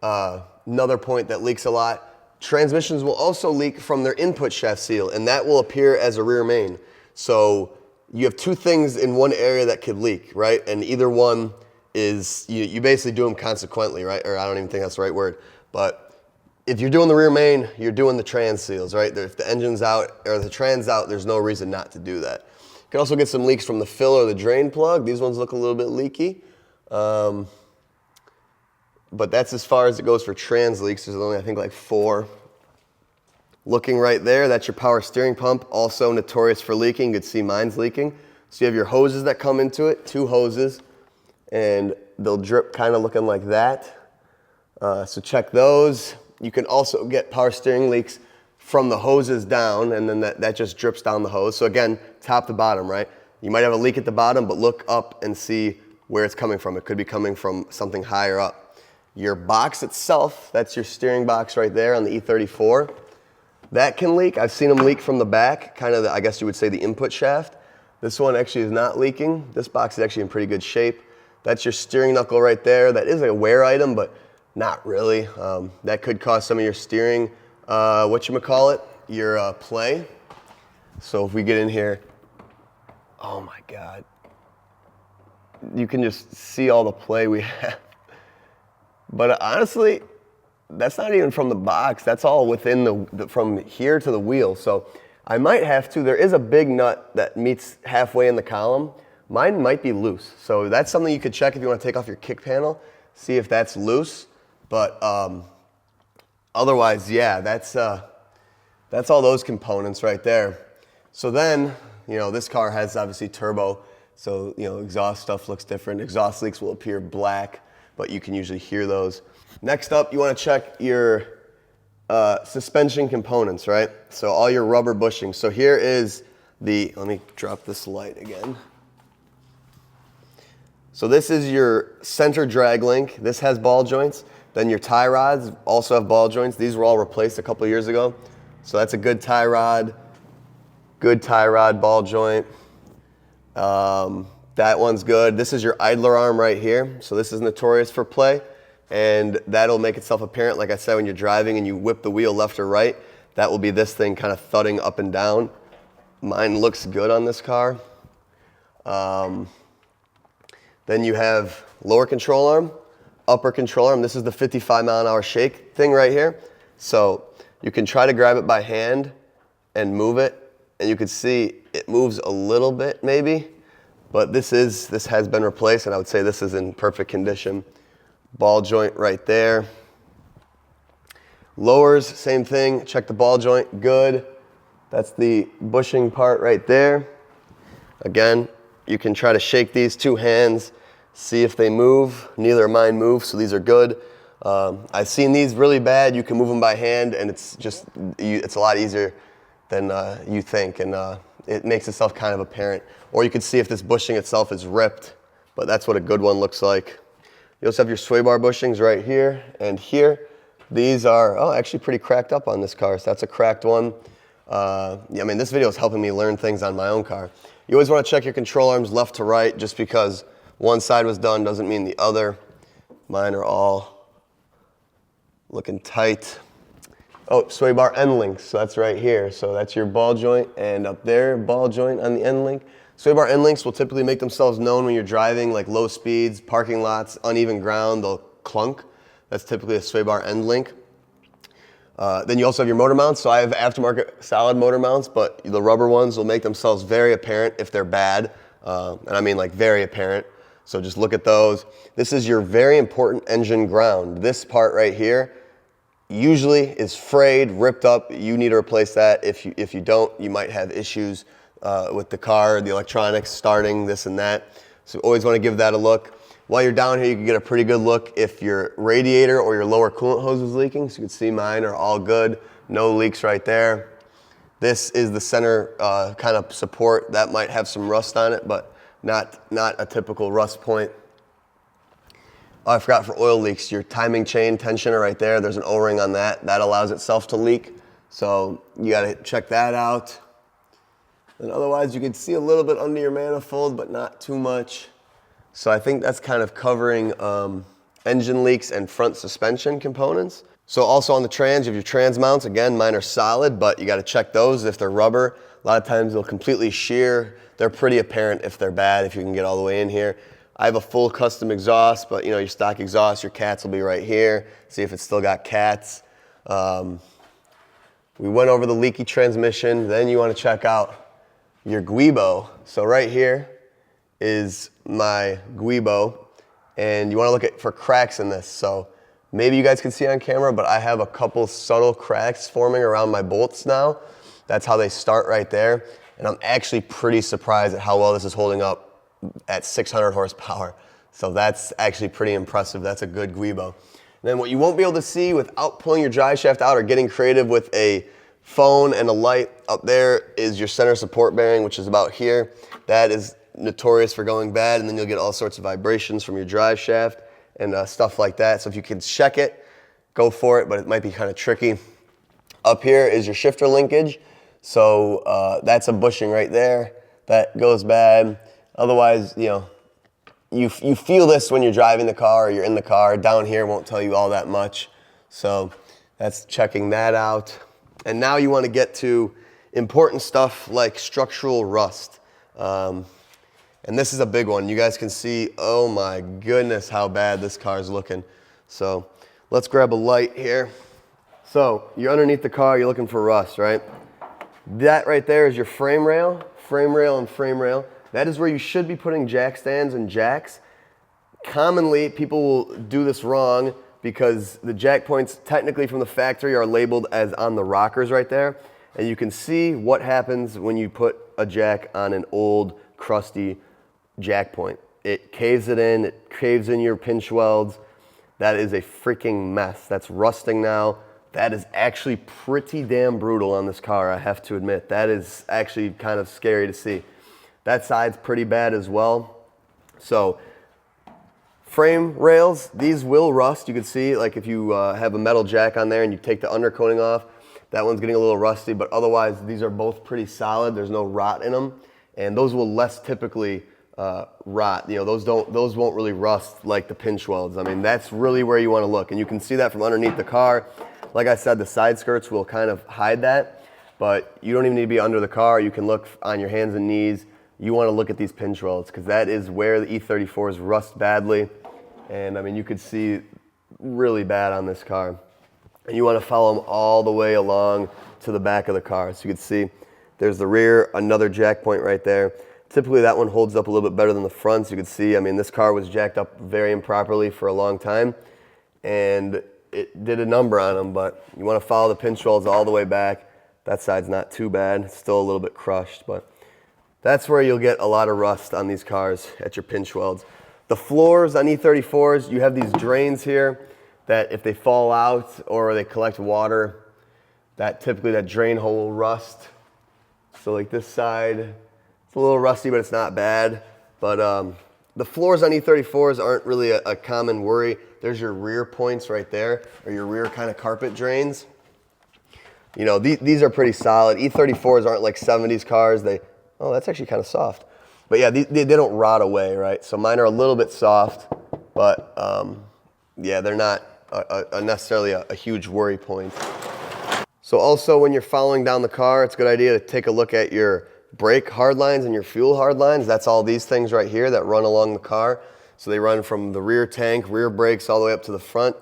[SPEAKER 1] another point that leaks a lot. Transmissions will also leak from their input shaft seal, and that will appear as a rear main. So you have two things in one area that could leak, right? And either one is, you basically do them consequently, right? Or I don't even think that's the right word. But if you're doing the rear main, you're doing the trans seals, right? If the engine's out or the tran's out, there's no reason not to do that. You can also get some leaks from the fill or the drain plug. These ones look a little bit leaky. But that's as far as it goes for trans leaks. There's only, I think, like 4. Looking right there, that's your power steering pump, also notorious for leaking. You can see mine's leaking. So you have your hoses that come into it, 2 hoses, and they'll drip kind of looking like that. So check those. You can also get power steering leaks from the hoses down, and then that just drips down the hose. So again, top to bottom, right? You might have a leak at the bottom, but look up and see where it's coming from. It could be coming from something higher up. Your box itself, that's your steering box right there on the E34. That can leak. I've seen them leak from the back, kind of, I guess you would say, the input shaft. This one actually is not leaking. This box is actually in pretty good shape. That's your steering knuckle right there. That is a wear item, but not really. That could cause some of your steering, your play. So if we get in here, oh my God. You can just see all the play we have. But honestly, that's not even from the box. That's all within from here to the wheel. So I might have to, there is a big nut that meets halfway in the column. Mine might be loose. So that's something you could check if you want to take off your kick panel, see if that's loose. But otherwise, yeah, that's all those components right there. So then, this car has obviously turbo. So, exhaust stuff looks different. Exhaust leaks will appear black, but you can usually hear those. Next up, you want to check your suspension components, right? So all your rubber bushings. So here is let me drop this light again. So this is your center drag link. This has ball joints. Then your tie rods also have ball joints. These were all replaced a couple years ago. So that's a good tie rod ball joint. That one's good. This is your idler arm right here. So this is notorious for play, and that'll make itself apparent, like I said, when you're driving and you whip the wheel left or right. That will be this thing kind of thudding up and down. Mine looks good on this car. Then you have lower control arm, upper control arm. This is the 55-mile-an-hour shake thing right here. So you can try to grab it by hand and move it, and you can see it moves a little bit maybe, but this has been replaced, and I would say this is in perfect condition. Ball joint right there. Lowers, same thing, check the ball joint, good. That's the bushing part right there. Again, you can try to shake these two hands, see if they move. Neither of mine move, so these are good. I've seen these really bad. You can move them by hand, and it's a lot easier than you think, and it makes itself kind of apparent. Or you can see if this bushing itself is ripped, but that's what a good one looks like. You also have your sway bar bushings right here and here. These are actually pretty cracked up on this car, so that's a cracked one. This video is helping me learn things on my own car. You always want to check your control arms left to right. Just because one side was done doesn't mean the other. Mine are all looking tight. Oh, sway bar end links, so that's right here. So that's your ball joint, and up there, ball joint on the end link. Sway bar end links will typically make themselves known when you're driving like low speeds, parking lots, uneven ground, they'll clunk. That's typically a sway bar end link. Then you also have your motor mounts. So I have aftermarket solid motor mounts, but the rubber ones will make themselves very apparent if they're bad. And I mean like very apparent. So just look at those. This is your very important engine ground. This part right here usually is frayed, ripped up. You need to replace that. If you don't, you might have issues with the car, the electronics, starting, this and that. So always want to give that a look. While you're down here, you can get a pretty good look if your radiator or your lower coolant hose is leaking. So you can see mine are all good. No leaks right there. This is the center kind of support. That might have some rust on it, but not a typical rust point. Oh, I forgot for oil leaks, your timing chain tensioner right there. There's an O-ring on that. That allows itself to leak. So you got to check that out. And otherwise, you can see a little bit under your manifold, but not too much. So I think that's kind of covering engine leaks and front suspension components. So also on the trans, you have your trans mounts. Again, mine are solid, but you got to check those if they're rubber. A lot of times they'll completely shear. They're pretty apparent if they're bad, if you can get all the way in here. I have a full custom exhaust, but your stock exhaust, your cats will be right here. See if it's still got cats. We went over the leaky transmission. Then you want to check out your guibo. So right here is my guibo, and you want to look for cracks in this. So maybe you guys can see on camera, but I have a couple subtle cracks forming around my bolts now. That's how they start right there. And I'm actually pretty surprised at how well this is holding up at 600 horsepower. So that's actually pretty impressive. That's a good guibo. And then what you won't be able to see without pulling your drive shaft out or getting creative with a phone and a light. Up there is your center support bearing, which is about here. That is notorious for going bad, and then you'll get all sorts of vibrations from your drive shaft and stuff like that. So if you can check it, go for it, but it might be kind of tricky. Up here is your shifter linkage. So that's a bushing right there. That goes bad. Otherwise, you know, you feel this when you're driving the car or you're in the car. Down here won't tell you all that much. So that's checking that out. And now you want to get to important stuff like structural rust. And this is a big one. You guys can see, oh my goodness, how bad this car is looking. So let's grab a light here. So you're underneath the car, you're looking for rust, right? That right there is your frame rail and frame rail. That is where you should be putting jack stands and jacks. Commonly, people will do this wrong because the jack points technically from the factory are labeled as on the rockers right there. And you can see what happens when you put a jack on an old, crusty jack point. It caves it caves in your pinch welds. That is a freaking mess. That's rusting now. That is actually pretty damn brutal on this car, I have to admit. That is actually kind of scary to see. That side's pretty bad as well. So frame rails, these will rust. You can see, like if you have a metal jack on there and you take the undercoating off, that one's getting a little rusty, but otherwise these are both pretty solid. There's no rot in them, and those will less typically rot. You know, those won't really rust like the pinch welds. I mean, that's really where you want to look, and you can see that from underneath the car. Like I said, the side skirts will kind of hide that, but you don't even need to be under the car. You can look on your hands and knees. You want to look at these pinch welds because that is where the E34s rust badly. And I mean, you could see really bad on this car. And you want to follow them all the way along to the back of the car. So you can see there's the rear, another jack point right there. Typically that one holds up a little bit better than the front. So you can see, I mean, this car was jacked up very improperly for a long time, and it did a number on them, but you want to follow the pinch welds all the way back. That side's not too bad. It's still a little bit crushed, but that's where you'll get a lot of rust on these cars, at your pinch welds. The floors on E34s, you have these drains here that if they fall out or they collect water, that typically that drain hole will rust. So like this side, it's a little rusty, but it's not bad. But the floors on E34s aren't really a common worry. There's your rear points right there, or your rear kind of carpet drains. You know, these are pretty solid. E34s aren't like 70s cars. Oh, that's actually kind of soft. But yeah, they don't rot away, right? So mine are a little bit soft, but yeah, they're not necessarily a huge worry point. So also when you're following down the car, it's a good idea to take a look at your brake hard lines and your fuel hard lines. That's all these things right here that run along the car. So they run from the rear tank, rear brakes, all the way up to the front.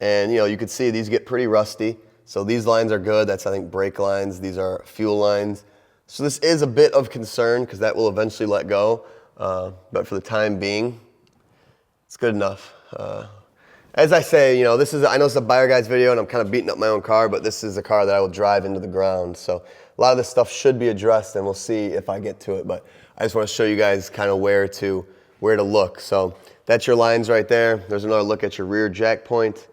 [SPEAKER 1] And you know, you can see these get pretty rusty. So these lines are good. That's, I think, brake lines. These are fuel lines. So this is a bit of concern because that will eventually let go. But for the time being, it's good enough. As I say, you know, I know it's a buyer guys video and I'm kind of beating up my own car, but this is a car that I will drive into the ground. So a lot of this stuff should be addressed, and we'll see if I get to it. But I just want to show you guys kind of where to look. So that's your lines right there. There's another look at your rear jack point.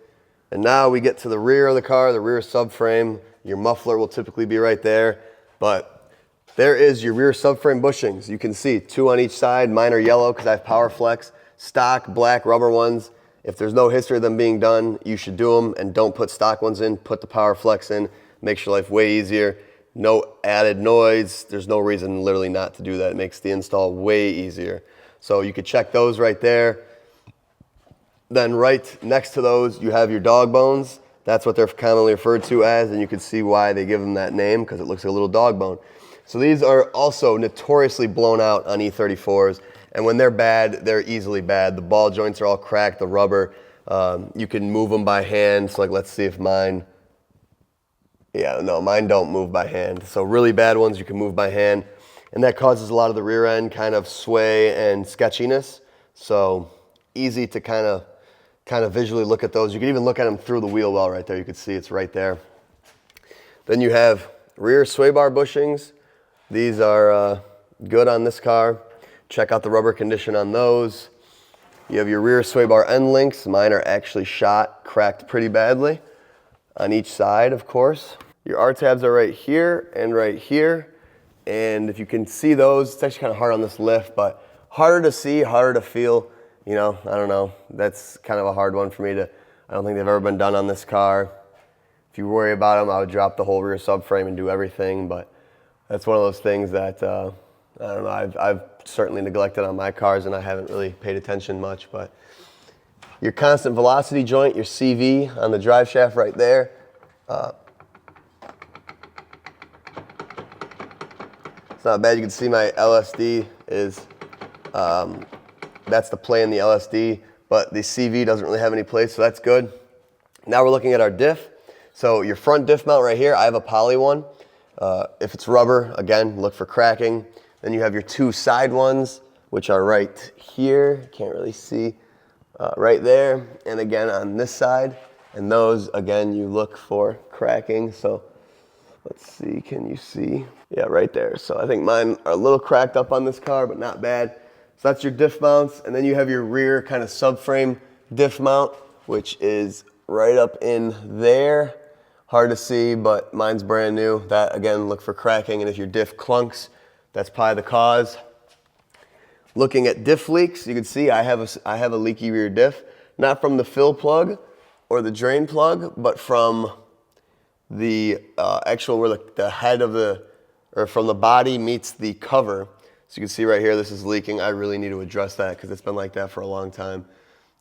[SPEAKER 1] And now we get to the rear of the car, the rear subframe. Your muffler will typically be right there. But there is your rear subframe bushings. You can see 2 on each side. Mine are yellow because I have Power Flex. Stock black rubber ones. If there's no history of them being done, you should do them, and don't put stock ones in. Put the Power Flex in. Makes your life way easier. No added noise. There's no reason literally not to do that. It makes the install way easier. So you could check those right there. Then right next to those, you have your dog bones. That's what they're commonly referred to as, and you can see why they give them that name, because it looks like a little dog bone. So these are also notoriously blown out on E34s, and when they're bad, they're easily bad. The ball joints are all cracked, the rubber. You can move them by hand. So like, let's see if mine, yeah, no, mine don't move by hand. So really bad ones you can move by hand, and that causes a lot of the rear end kind of sway and sketchiness. So easy to kind of visually look at those. You can even look at them through the wheel well right there. You can see it's right there. Then you have rear sway bar bushings. These are good on this car. Check out the rubber condition on those. You have your rear sway bar end links. Mine are actually cracked pretty badly on each side, of course. Your R tabs are right here and right here. And if you can see those, it's actually kind of hard on this lift, but harder to see, harder to feel. You know, I don't know. That's kind of a hard one for me to, I don't think they've ever been done on this car. If you worry about them, I would drop the whole rear subframe and do everything, but that's one of those things that, I don't know, I've certainly neglected on my cars and I haven't really paid attention much, but your constant velocity joint, your CV on the drive shaft right there. It's not bad. You can see my LSD is, that's the play in the LSD, but the CV doesn't really have any place, so that's good. Now we're looking at our diff. So your front diff mount right here, I have a poly one. If it's rubber, again, look for cracking. Then you have your two side ones, which are right here. Can't really see. Right there, and again on this side. And those, again, you look for cracking. So let's see, can you see? Yeah, right there. So I think mine are a little cracked up on this car, but not bad. So that's your diff mounts. And then you have your rear kind of subframe diff mount, which is right up in there. Hard to see, but mine's brand new. That, again, look for cracking. And if your diff clunks, that's probably the cause. Looking at diff leaks, you can see I have a leaky rear diff. Not from the fill plug or the drain plug, but from the actual where the head of the, or from the body meets the cover. So you can see right here, this is leaking. I really need to address that because it's been like that for a long time.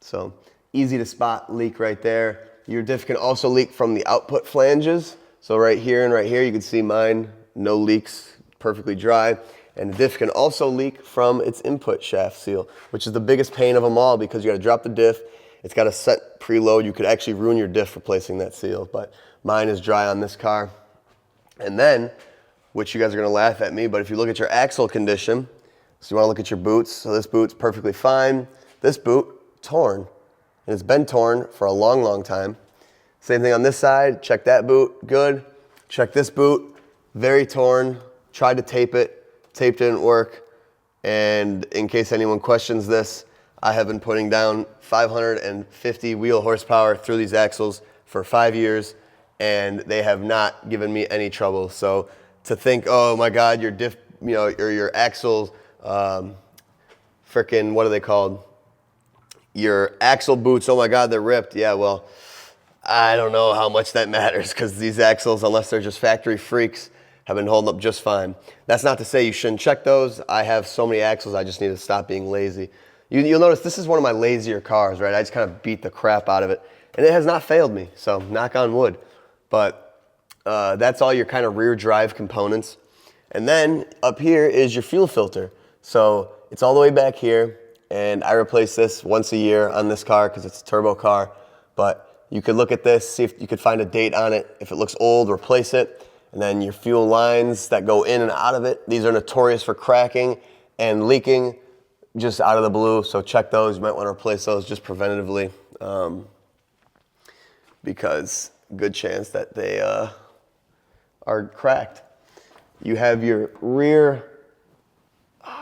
[SPEAKER 1] So easy to spot leak right there. Your diff can also leak from the output flanges. So right here and right here, you can see mine, no leaks, perfectly dry. And the diff can also leak from its input shaft seal, which is the biggest pain of them all because you got to drop the diff. It's got a set preload. You could actually ruin your diff replacing that seal, but mine is dry on this car. And then, which you guys are going to laugh at me, but if you look at your axle condition, so you want to look at your boots. So this boot's perfectly fine. This boot, torn. And it's been torn for a long, long time. Same thing on this side. Check that boot, good. Check this boot, very torn. Tried to tape it. Tape didn't work, and in case anyone questions this, I have been putting down 550 wheel horsepower through these axles for 5 years, and they have not given me any trouble. So to think, oh my God, your diff, you know, or your axles, frickin', what are they called? Your axle boots, oh my God, they're ripped. Yeah, well, I don't know how much that matters because these axles, unless they're just factory freaks, have been holding up just fine. That's not to say you shouldn't check those. I have so many axles, I just need to stop being lazy. You'll notice this is one of my lazier cars, right? I just kind of beat the crap out of it. And it has not failed me, so knock on wood. But that's all your kind of rear drive components. And then up here is your fuel filter. So it's all the way back here, and I replace this once a year on this car because it's a turbo car. But you could look at this, see if you could find a date on it. If it looks old, replace it. And then your fuel lines that go in and out of it, these are notorious for cracking and leaking just out of the blue. So check those. You might want to replace those just preventatively because good chance that they are cracked. You have your rear,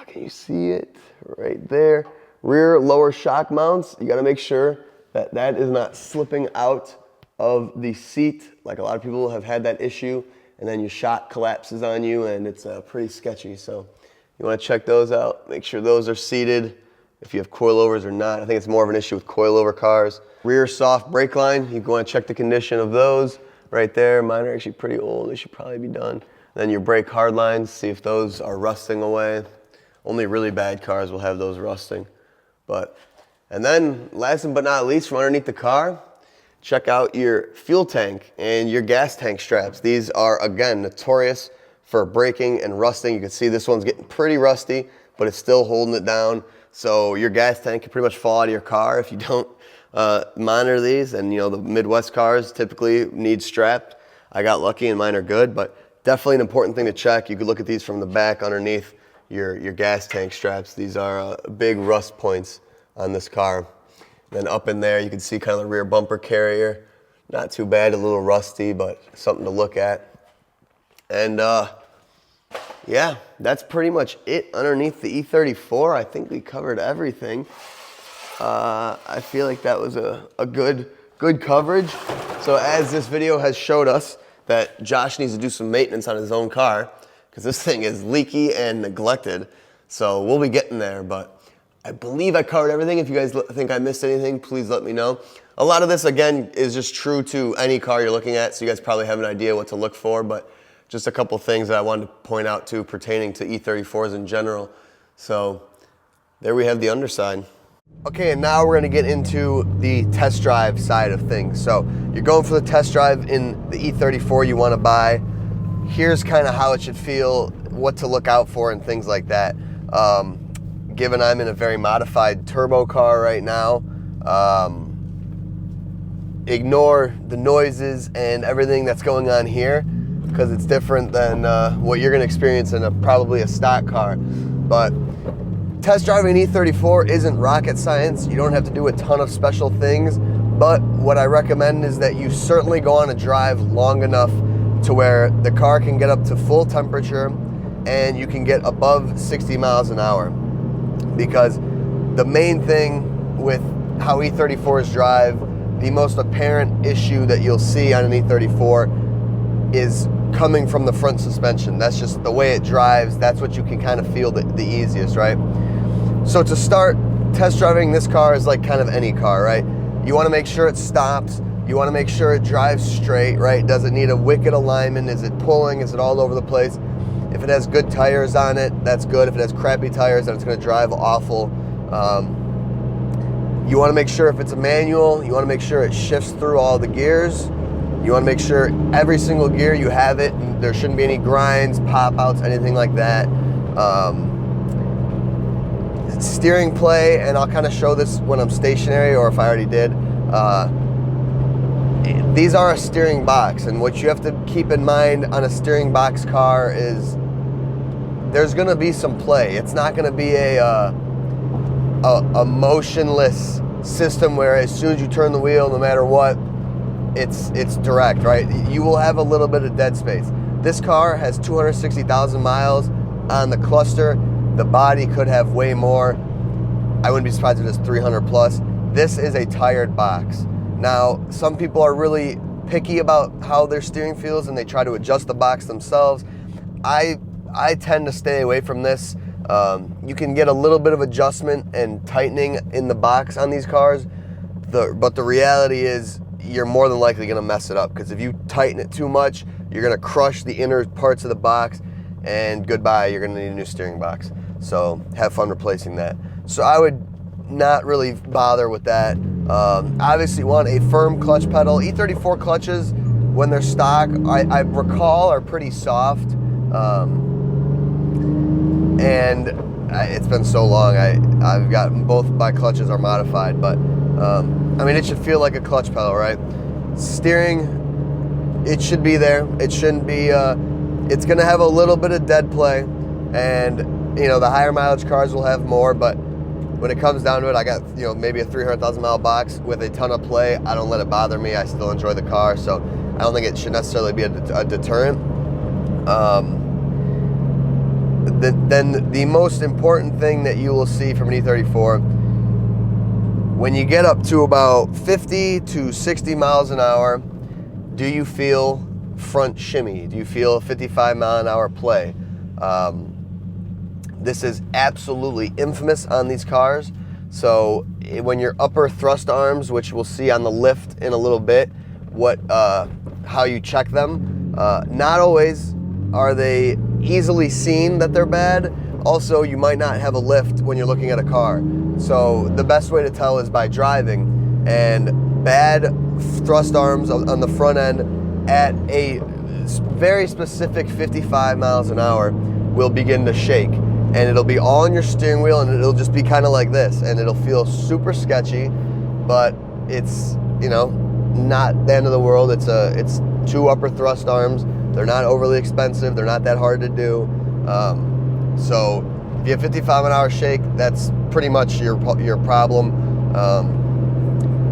[SPEAKER 1] can you see it right there? Rear lower shock mounts. You got to make sure that that is not slipping out of the seat. Like a lot of people have had that issue. And then your shock collapses on you, and it's pretty sketchy. So you want to check those out. Make sure those are seated, if you have coilovers or not. I think it's more of an issue with coilover cars. Rear soft brake line, you want to check the condition of those right there. Mine are actually pretty old. They should probably be done. Then your brake hard lines, see if those are rusting away. Only really bad cars will have those rusting. And then last but not least, from underneath the car, check out your fuel tank and your gas tank straps. These are, again, notorious for breaking and rusting. You can see this one's getting pretty rusty, but it's still holding it down. So your gas tank can pretty much fall out of your car if you don't monitor these. And you know, the Midwest cars typically need strapped. I got lucky and mine are good, but definitely an important thing to check. You could look at these from the back underneath your gas tank straps. These are big rust points on this car. Then up in there, you can see kind of the rear bumper carrier. Not too bad, a little rusty, but something to look at. And yeah, that's pretty much it underneath the E34. I think we covered everything. I feel like that was a good coverage. So as this video has showed us, that Josh needs to do some maintenance on his own car because this thing is leaky and neglected. So we'll be getting there, but I believe I covered everything. If you guys think I missed anything, please let me know. A lot of this, again, is just true to any car you're looking at, so you guys probably have an idea what to look for, but just a couple things that I wanted to point out too pertaining to E34s in general. So there we have the underside. Okay, and now we're gonna get into the test drive side of things. So you're going for the test drive in the E34 you wanna buy. Here's kind of how it should feel, what to look out for and things like that. Given I'm in a very modified turbo car right now, ignore the noises and everything that's going on here because it's different than what you're gonna experience in probably a stock car. But test driving an E34 isn't rocket science. You don't have to do a ton of special things, but what I recommend is that you certainly go on a drive long enough to where the car can get up to full temperature and you can get above 60 miles an hour. Because the main thing with how E34s drive, the most apparent issue that you'll see on an E34 is coming from the front suspension. That's just the way it drives. That's what you can kind of feel the easiest, right? So to start, test driving this car is like kind of any car, right? You want to make sure it stops. You want to make sure it drives straight, right? Does it need a wicked alignment? Is it pulling? Is it all over the place? If it has good tires on it, that's good. If it has crappy tires, then it's going to drive awful. You want to make sure if it's a manual, you want to make sure it shifts through all the gears. You want to make sure every single gear you have it, and there shouldn't be any grinds, pop-outs, anything like that. Steering play, and I'll kind of show this when I'm stationary or if I already did. These are a steering box, and what you have to keep in mind on a steering box car is there's going to be some play. It's not going to be a motionless system where as soon as you turn the wheel, no matter what, it's direct, right? You will have a little bit of dead space. This car has 260,000 miles on the cluster. The body could have way more. I wouldn't be surprised if it's 300 plus. This is a tired box. Now, some people are really picky about how their steering feels and they try to adjust the box themselves. I tend to stay away from this. You can get a little bit of adjustment and tightening in the box on these cars, but the reality is you're more than likely gonna mess it up because if you tighten it too much, you're gonna crush the inner parts of the box and goodbye, you're gonna need a new steering box. So have fun replacing that. So I would not really bother with that. Obviously you want a firm clutch pedal. E34 clutches, when they're stock, I recall are pretty soft. And it's been so long, I've gotten both my clutches are modified, but I mean, it should feel like a clutch pedal, right? Steering, it should be there. It shouldn't be, it's gonna have a little bit of dead play, and you know, the higher mileage cars will have more, but when it comes down to it, I got, you know, maybe a 300,000 mile box with a ton of play. I don't let it bother me. I still enjoy the car, so I don't think it should necessarily be a deterrent. Then the most important thing that you will see from an E34, when you get up to about 50 to 60 miles an hour, do you feel front shimmy? Do you feel a 55 mile an hour play? This is absolutely infamous on these cars. So when your upper thrust arms, which we'll see on the lift in a little bit, how you check them, not always are they easily seen that they're bad. Also, you might not have a lift when you're looking at a car. So the best way to tell is by driving, and bad thrust arms on the front end at a very specific 55 miles an hour will begin to shake, and it'll be all on your steering wheel, and it'll just be kind of like this, and it'll feel super sketchy, but it's, you know, not the end of the world. It's two upper thrust arms. They're not overly expensive. They're not that hard to do. So if you have 55 mile an hour shake, that's pretty much your problem.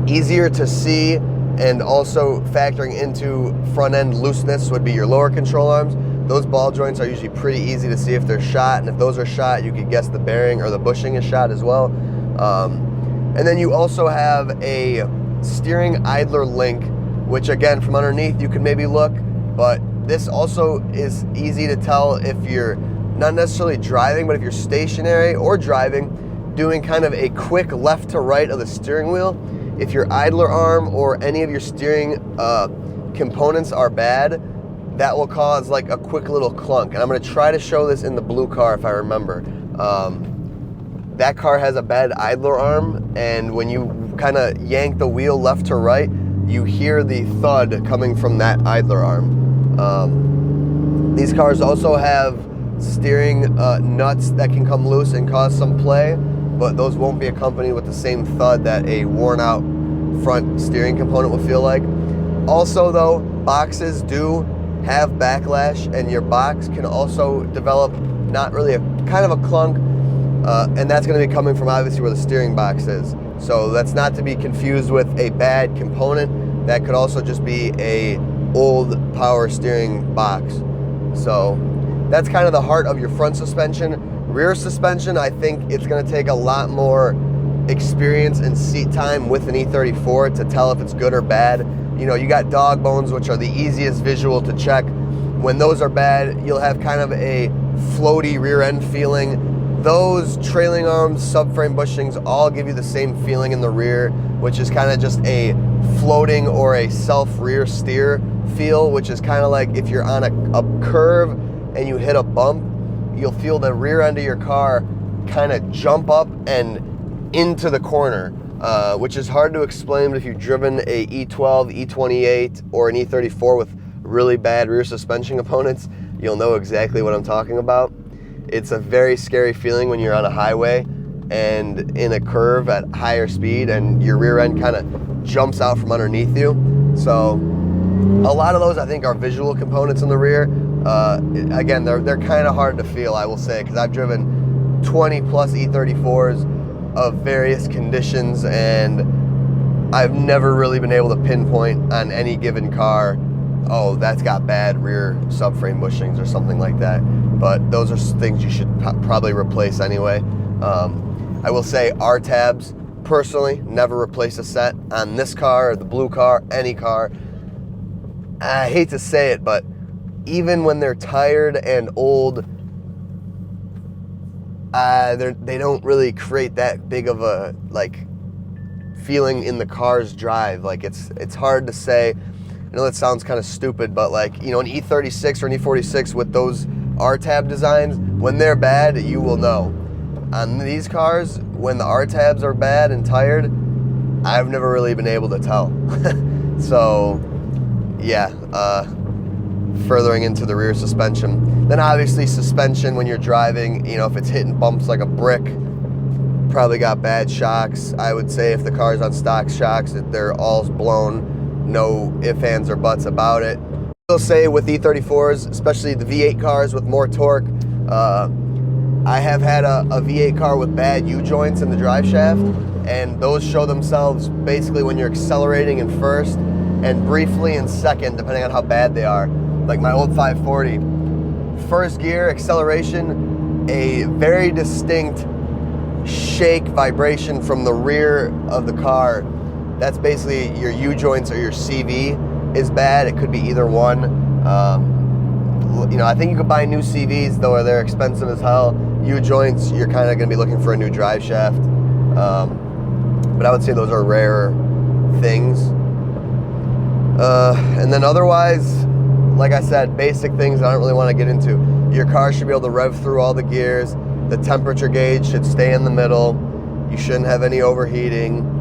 [SPEAKER 1] Easier to see, and also factoring into front end looseness would be your lower control arms. Those ball joints are usually pretty easy to see if they're shot, and if those are shot, you could guess the bearing or the bushing is shot as well. And then you also have a steering idler link, which again, from underneath you can maybe look, But this also is easy to tell if you're not necessarily driving, but if you're stationary or driving, doing kind of a quick left to right of the steering wheel. If your idler arm or any of your steering components are bad, that will cause like a quick little clunk. And I'm gonna try to show this in the blue car if I remember. That car has a bad idler arm, and when you kind of yank the wheel left to right, you hear the thud coming from that idler arm. These cars also have steering nuts that can come loose and cause some play, but those won't be accompanied with the same thud that a worn out front steering component will feel like. Also though, boxes do have backlash, and your box can also develop not really a kind of a clunk, and that's going to be coming from obviously where the steering box is. So that's not to be confused with a bad component. That could also just be a old power steering box. So that's kind of the heart of your front suspension. Rear suspension, I think it's going to take a lot more experience and seat time with an E34 to tell if it's good or bad. You know, you got dog bones, which are the easiest visual to check. When those are bad, you'll have kind of a floaty rear end feeling. Those trailing arms, subframe bushings all give you the same feeling in the rear, which is kind of just a floating or a self rear steer feel, which is kind of like if you're on a curve and you hit a bump, you'll feel the rear end of your car kind of jump up and into the corner, which is hard to explain, but if you've driven a E12, E28, or an E34 with really bad rear suspension components, you'll know exactly what I'm talking about. It's a very scary feeling when you're on a highway and in a curve at higher speed and your rear end kind of jumps out from underneath you. So a lot of those I think are visual components in the rear. Again, they're kind of hard to feel, I will say, because I've driven 20 plus E34s of various conditions, and I've never really been able to pinpoint on any given car, oh, that's got bad rear subframe bushings or something like that. But those are things you should probably replace anyway. I will say R-tabs, personally, never replace a set on this car or the blue car, any car. I hate to say it, but even when they're tired and old, they don't really create that big of a like feeling in the car's drive. Like it's hard to say. I know that sounds kind of stupid, but like, you know, an E36 or an E46 with those R-tab designs, when they're bad, you will know. On these cars, when the R-tabs are bad and tired, I've never really been able to tell. So, yeah, furthering into the rear suspension. Then obviously suspension when you're driving, you know, if it's hitting bumps like a brick, probably got bad shocks. I would say if the car's on stock shocks, they're all blown. No ifs, ands, or buts about it. I will say with E34s, especially the V8 cars with more torque, I have had a V8 car with bad U-joints in the drive shaft, and those show themselves basically when you're accelerating in first and briefly in second, depending on how bad they are. Like my old 540, first gear, acceleration, a very distinct shake vibration from the rear of the car. That's basically your U-joints or your CV is bad. It could be either one. You know, I think you could buy new CVs, though they're expensive as hell. U-joints, you're kind of going to be looking for a new drive shaft. But I would say those are rare things. And then otherwise, like I said, basic things I don't really want to get into. Your car should be able to rev through all the gears. The temperature gauge should stay in the middle. You shouldn't have any overheating.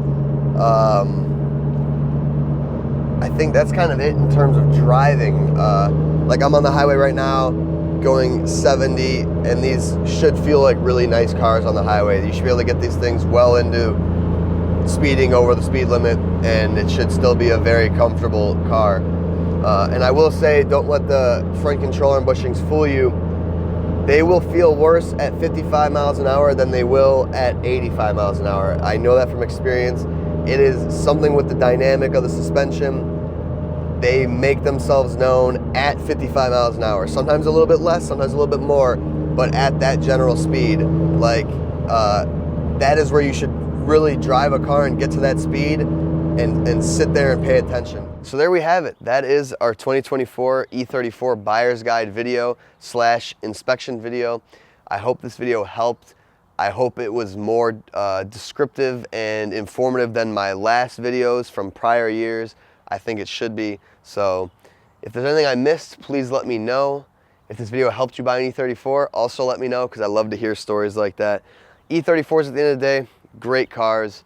[SPEAKER 1] I think that's kind of it in terms of driving. Like I'm on the highway right now going 70, and these should feel like really nice cars on the highway. You should be able to get these things well into speeding over the speed limit, and it should still be a very comfortable car. And I will say, don't let the front control arm bushings fool you. They will feel worse at 55 miles an hour than they will at 85 miles an hour. I know that from experience. It is something with the dynamic of the suspension. They make themselves known at 55 miles an hour. Sometimes a little bit less, sometimes a little bit more, but at that general speed, like that is where you should really drive a car and get to that speed and sit there and pay attention. So there we have it. That is our 2024 E34 buyer's guide video / inspection video. I hope this video helped. I hope it was more descriptive and informative than my last videos from prior years. I think it should be. So if there's anything I missed, please let me know. If this video helped you buy an E34, also let me know, because I love to hear stories like that. E34s at the end of the day, great cars,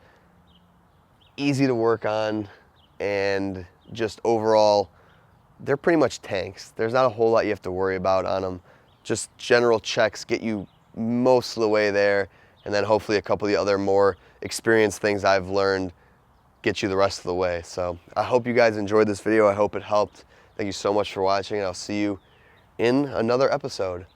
[SPEAKER 1] easy to work on, and just overall, they're pretty much tanks. There's not a whole lot you have to worry about on them. Just general checks get you most of the way there, and then hopefully a couple of the other more experienced things I've learned get you the rest of the way. So I hope you guys enjoyed this video. I hope it helped. Thank you so much for watching, and I'll see you in another episode.